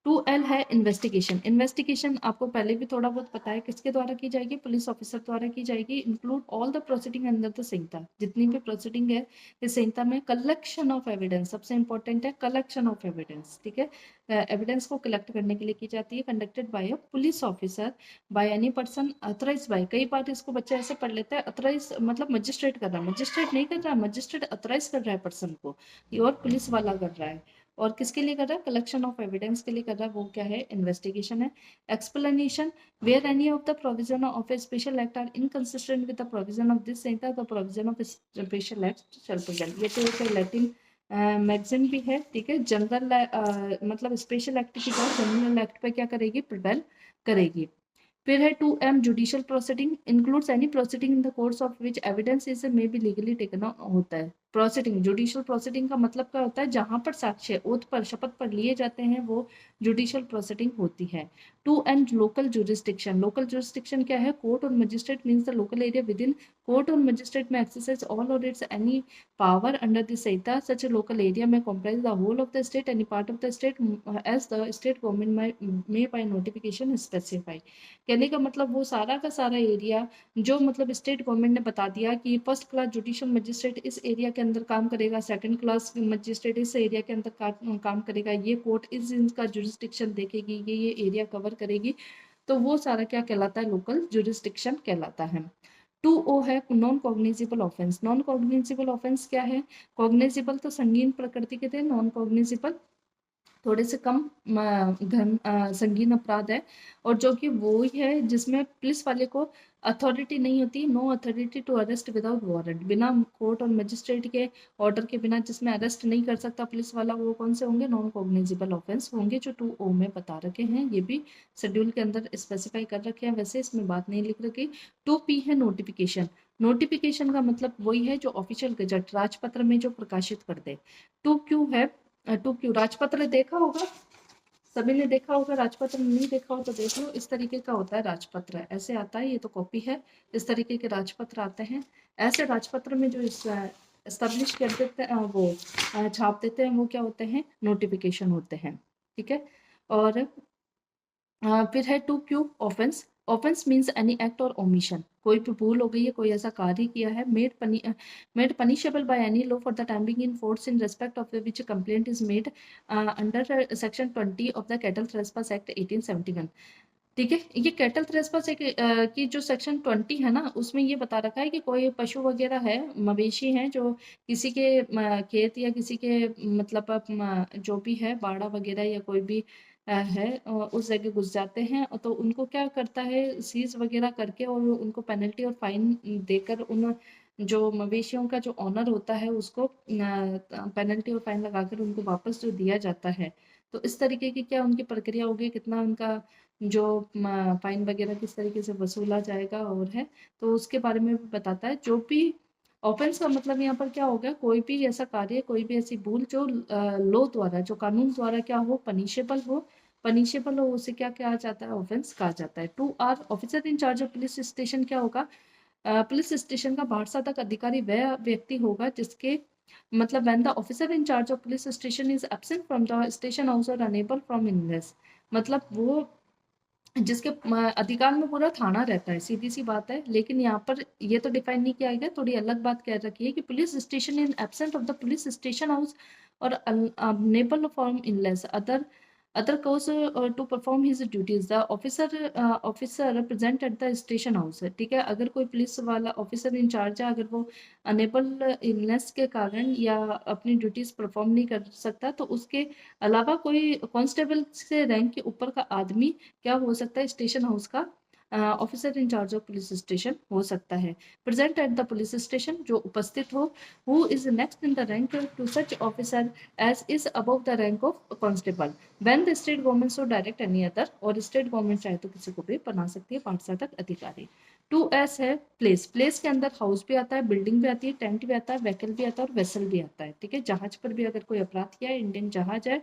2L है इन्वेस्टिगेशन। इन्वेस्टिगेशन आपको पहले भी थोड़ा बहुत पता है, किसके द्वारा की जाएगी? पुलिस ऑफिसर द्वारा की जाएगी। Include all the proceeding under the Sanhita, जितनी भी प्रोसीडिंग है इस संहिता में। कलेक्शन ऑफ एविडेंस सबसे इंपॉर्टेंट है, कलेक्शन ऑफ एविडेंस। ठीक है, एविडेंस को कलेक्ट करने के लिए की जाती है। Conducted by a police officer by any person authorise by, कई बार इसको बच्चे ऐसे पढ़ लेते हैं अथराइज मतलब मजिस्ट्रेट कर रहा है, मजिस्ट्रेट नहीं कर रहा है, मजिस्ट्रेट अथराइज कर रहा है पर्सन को, और पुलिस वाला कर रहा है। और किसके लिए कर रहा है? कलेक्शन ऑफ एविडेंस के लिए कर रहा है, वो क्या है? इन्वेस्टिगेशन है। Explanation, where any of the provision of a special act are inconsistent with the provision of this Sanhita, the provision of special act shall prevail. ये तो एक लैटिन मैगजीन भी है। ठीक है, जनरल मतलब स्पेशल एक्ट की बात जनरल एक्ट पे क्या करेगी? प्रिवेल करेगी। फिर है 2M judicial proceeding, includes any proceeding in the course of which evidence is may be legally taken होता है। प्रोसीडिंग, जुडिशियल प्रोसीडिंग का मतलब क्या होता है? जहां पर साक्ष्य ओथ पर शपथ पर लिए जाते हैं वो जुडिशियल प्रोसीडिंग होती है। 2N local jurisdiction, local jurisdiction क्या है? कोर्ट और magistrate means the local area with in court और मजिस्ट्रेट में एक्सरसाइज ऑल और it's any power under the Saita, such a local area may comprise the whole of the state, any part of the state, as the state government may by notification specify। कहने का मतलब वो सारा का सारा area जो मतलब state government ने बता दिया कि फर्स्ट क्लास जुडिशियल मजिस्ट्रेट इस एरिया के अंदर काम करेगा, सेकंड क्लास मजिस्ट्रेट इस एरिया के अंदर काम करेगा, ये कोर्ट इस इनका जुरिस्डिक्शन देखेगी, ये एरिया कवर करेगी, तो वो सारा क्या कहलाता है? लोकल जुरिस्डिक्शन कहलाता है। 2O है non cognizable offence. Non cognizable offence क्या है? कॉग्निजिबल तो संगीन प्रकृति के थे, नॉन कॉग्निजिबल थोड़े से कम संगीन अपराध है, और जो कि वो ही है जिसमें पुलिस वाले को अथॉरिटी नहीं होती, no authority to arrest without warrant, बिना कोर्ट और मजिस्ट्रेट के ऑर्डर के बिना जिसमें अरेस्ट नहीं कर सकता पुलिस वाला, वो कौन से होंगे? नॉन कॉग्निजिबल ऑफेंस होंगे, जो 2O में बता रखे हैं। ये भी शेड्यूल के अंदर स्पेसिफाई कर रखे हैं, वैसे इसमें बात नहीं लिख रखी। 2P है नोटिफिकेशन। नोटिफिकेशन का मतलब वही है जो ऑफिशियल गजट राजपत्र में जो प्रकाशित कर दे। 2Q है 2Q राजपत्र देखा होगा, सभी ने देखा होगा। राजपत्र नहीं देखा हो तो देख लो, इस तरीके का होता है राजपत्र, ऐसे आता है, ये तो कॉपी है, इस तरीके के राजपत्र आते हैं। ऐसे राजपत्र में जो एस्टेब्लिश कर देते हैं वो छाप देते हैं, वो क्या होते हैं? नोटिफिकेशन होते हैं। ठीक है, और फिर है 2Q offence. Offence means any act or omission, कोई भी भूल हो गई है, कोई ऐसा कार्य किया है, made punishable by any law for the time being in force in respect of which complaint is made under section 20 of the cattle trespass act 1871। ठीक है, ये कैटल थ्रेसपास की जो सेक्शन 20 है ना, उसमें ये बता रखा है कि कोई पशु वगैरह है, मवेशी हैं, जो किसी के खेत या किसी के मतलब जो भी है बाड़ा वगैरह या कोई भी है उस जगह घुस जाते हैं, तो उनको क्या करता है? सीज वगैरह करके और उनको पेनल्टी और फाइन देकर उन जो मवेशियों का जो ऑनर होता है उसको पेनल्टी और फाइन लगाकर उनको वापस जो दिया जाता है। तो इस तरीके की क्या उनकी प्रक्रिया होगी, कितना उनका जो फाइन वगैरह किस तरीके से वसूला जाएगा और है, तो उसके बारे में भी बताता है। जो भी ऑफेंस का मतलब यहाँ पर क्या होगा? कोई भी ऐसा कार्य, कोई भी ऐसी भूल जो लॉ द्वारा, जो कानून द्वारा क्या हो? पनिशेबल हो, उसे क्या कहा जाता है? ऑफेंस कहा जाता है। 2R officer in charge of police station क्या होगा? पुलिस स्टेशन का भाषातक अधिकारी वह व्यक्ति होगा जिसके मतलब when the officer in charge of police station is absent from the station house or unable from ingress, मतलब वो जिसके अधिकार में पूरा थाना रहता है, सीधी सी बात है। लेकिन यहाँ पर ये तो डिफाइन नहीं किया गया, थोड़ी अलग बात कह रखी है कि police station in absent of the police station house or unable form unless other cause to perform his duties the officer present at the station house है, ठीक है। अगर कोई पुलिस वाला ऑफिसर इंचार्ज है, अगर वो अनेबल इलनेस के कारण या अपनी ड्यूटीज परफॉर्म नहीं कर सकता, तो उसके अलावा कोई कांस्टेबल से रैंक के ऊपर का आदमी क्या हो सकता है, स्टेशन हाउस का officer in charge of police station हो सकता है। Present at the police station, जो उपस्थित हो, who is next in the rank to such officer as is above the rank of constable when the state government so direct any other, और state government चाहे तो किसी को भी बना सकती है 5 साल तक अधिकारी। 2S है प्लेस। प्लेस के अंदर हाउस भी आता है, बिल्डिंग भी आती है, टेंट भी आता है, व्हीकल भी आता है और वेसल भी आता है, ठीक है। जहाज पर भी अगर कोई अपराध किया है, इंडियन जहाज है,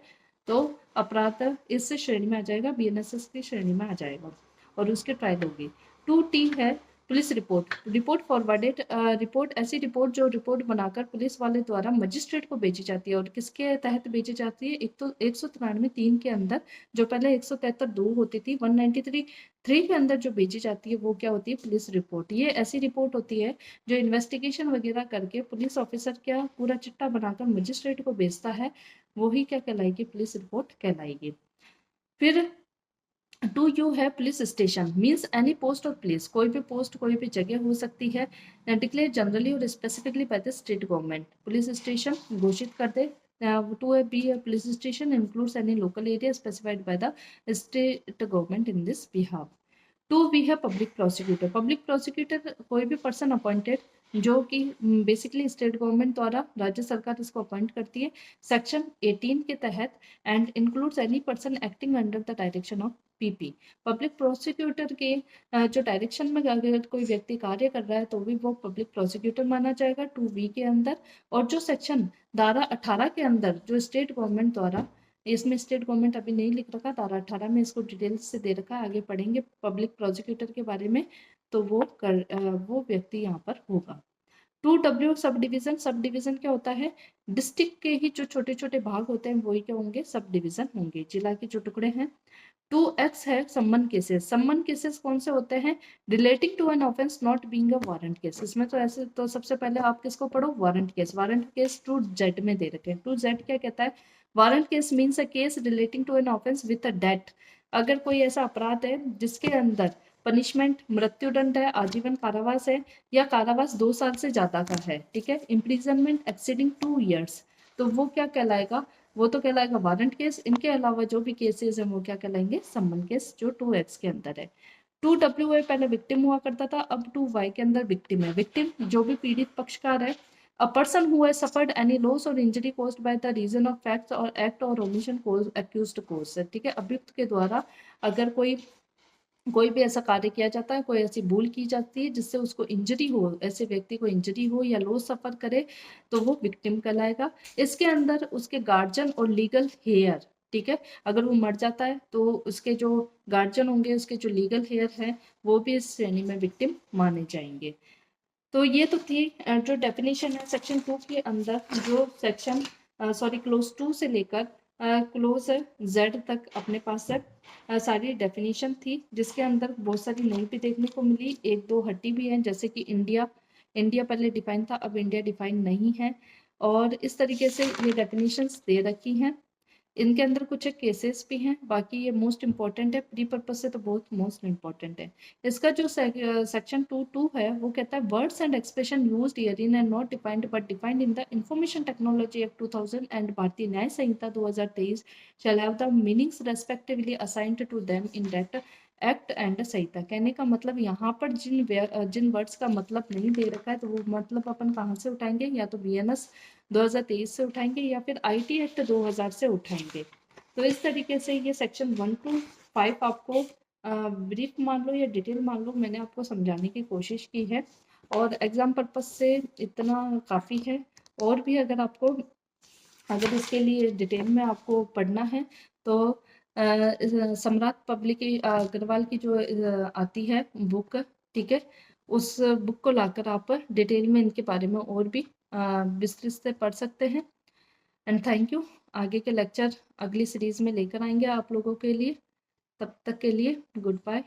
तो अपराध इस श्रेणी में आ जाएगा, बीएनएसएस की श्रेणी में आ जाएगा और उसकी ट्रायल होगी। 2T है police report. Report forwarded, report ऐसी रिपोर्ट जो रिपोर्ट बनाकर पुलिस वाले द्वारा मजिस्ट्रेट को भेजी जाती है, और किसके तहत भेजी जाती है, एक तो 193(3) के अंदर, जो पहले 173(2) होती थी, 193(3) के अंदर जो भेजी जाती है वो क्या होती है, पुलिस रिपोर्ट। ये ऐसी रिपोर्ट होती है जो इन्वेस्टिगेशन वगैरह करके पुलिस ऑफिसर क्या पूरा चिट्ठा बनाकर मजिस्ट्रेट को भेजता है, वही क्या कहलाएगी, पुलिस रिपोर्ट कहलाएगी। फिर 2U है police station. Means any post और प्लेस, कोई भी पोस्ट कोई भी जगह हो सकती है, डिक्लेयर जनरली और specifically by the state government. Police station घोषित कर दे। 2B police station includes any local area specified by the state government in this behalf. 2B है पब्लिक प्रोसिक्यूटर। पब्लिक प्रोसिक्यूटर कोई भी पर्सन अपॉइंटेड जो कि basically state government द्वारा, राज्य सरकार इसको अपॉइंट करती है सेक्शन 18 के तहत, and includes any person acting under the direction of PP. Public prosecutor के जो डायरेक्शन में अगर कोई व्यक्ति कार्य कर रहा है तो भी वो पब्लिक प्रोसिक्यूटर माना जाएगा 2B के अंदर। और जो सेक्शन धारा 18 के अंदर जो स्टेट गवर्नमेंट द्वारा, इसमें स्टेट गवर्नमेंट अभी नहीं लिख रखा, धारा 18 में इसको डिटेल्स से दे रखा है, आगे पढ़ेंगे पब्लिक प्रोसिक्यूटर के बारे में, तो वो व्यक्ति यहाँ पर होगा। 2W sub division. Sub division क्या होता है, डिस्ट्रिक्ट के ही जो छोटे छोटे भाग होते हैं वही क्या होंगे, सब डिवीजन होंगे, जिला के जो टुकड़े हैं। 2X है सम्मन केसेस। सम्मन केसेस कौन से होते हैं, relating to an offence not being a warrant case. इसमें तो ऐसे तो सबसे पहले आप किसको पढ़ो, warrant case. Warrant case 2Z में दे रखे हैं। 2Z क्या कहता है, warrant case means a case relating to an offence with a date. अगर कोई ऐसा अपराध है जिसके अंदर पनिशमेंट मृत्युदंड है, आजीवन कारावास है, या कारावास 2 साल से ज्यादा का है, ठीक है, इम्प्रिजनमेंट एक्सीडिंग 2 years, तो वो क्या कहलाएगा, वो तो कहलाएगा वारंट केस। इनके अलावा जो भी केसेस हैं वो क्या कहलाएंगे, सम्मन केस, जो 2X के अंदर है। 2W पहले विक्टिम हुआ करता था, अब 2Y के अंदर विक्टिम है। विक्टिम जो भी पीड़ित पक्षकार है, a person who has suffered any loss or injury caused by the reason of fact or act or omission accused cause, ठीक है, अभियुक्त के द्वारा अगर कोई भी ऐसा कार्य किया जाता है, कोई ऐसी भूल की जाती है जिससे उसको इंजरी हो, ऐसे व्यक्ति को इंजरी हो या लॉस सफर करे, तो वो विक्टिम कहलाएगा। इसके अंदर उसके गार्जियन और लीगल हेयर, ठीक है, अगर वो मर जाता है तो उसके जो गार्जियन होंगे, उसके जो लीगल हेयर है, वो भी इस श्रेणी में विक्टिम माने जाएंगे। तो ये तो थी जो डेफिनेशन है सेक्शन 2 के अंदर, जो सेक्शन क्लोज 2 से लेकर क्लोज Z तक अपने पास है सारी डेफिनेशन थी, जिसके अंदर बहुत सारी नई भी देखने को मिली, एक दो हटी भी हैं, जैसे कि इंडिया। इंडिया पहले डिफाइन था, अब इंडिया डिफाइन नहीं है, और इस तरीके से ये डेफिनेशंस दे रखी हैं। इनके अंदर कुछ केसेस भी हैं, बाकी ये मोस्ट इंपॉर्टेंट है, प्री पर्पज से तो बहुत मोस्ट इंपॉर्टेंट है। इसका जो सेक्शन 2(2) है वो कहता है words and expression used herein and not defined but defined in the information technology act 2000 and Bharatiya Nyaya Sanhita 2023 shall have the meanings respectively assigned to them in that act and Sanhita. कहने का मतलब यहाँ पर जिन वर्ड्स का मतलब नहीं दे रखा है, तो वो मतलब अपन कहाँ से उठाएंगे, या तो BNS 2023 से उठाएंगे या फिर IT एक्ट 2000 से उठाएंगे। तो इस तरीके से ये सेक्शन 1 to 5 आपको ब्रीफ मान लो या डिटेल मान लो, मैंने आपको समझाने की कोशिश की है, और एग्जाम पर्पज से इतना काफ़ी है। और भी अगर इसके लिए डिटेल में आपको पढ़ना है तो सम्राट पब्लिक अग्रवाल की जो आती है बुक, ठीक है, उस बुक को लाकर आप डिटेल में इनके बारे में और भी विस्तृत से पढ़ सकते हैं। And thank you. आगे के लेक्चर अगली सीरीज में लेकर आएंगे आप लोगों के लिए। तब तक के लिए गुड बाय।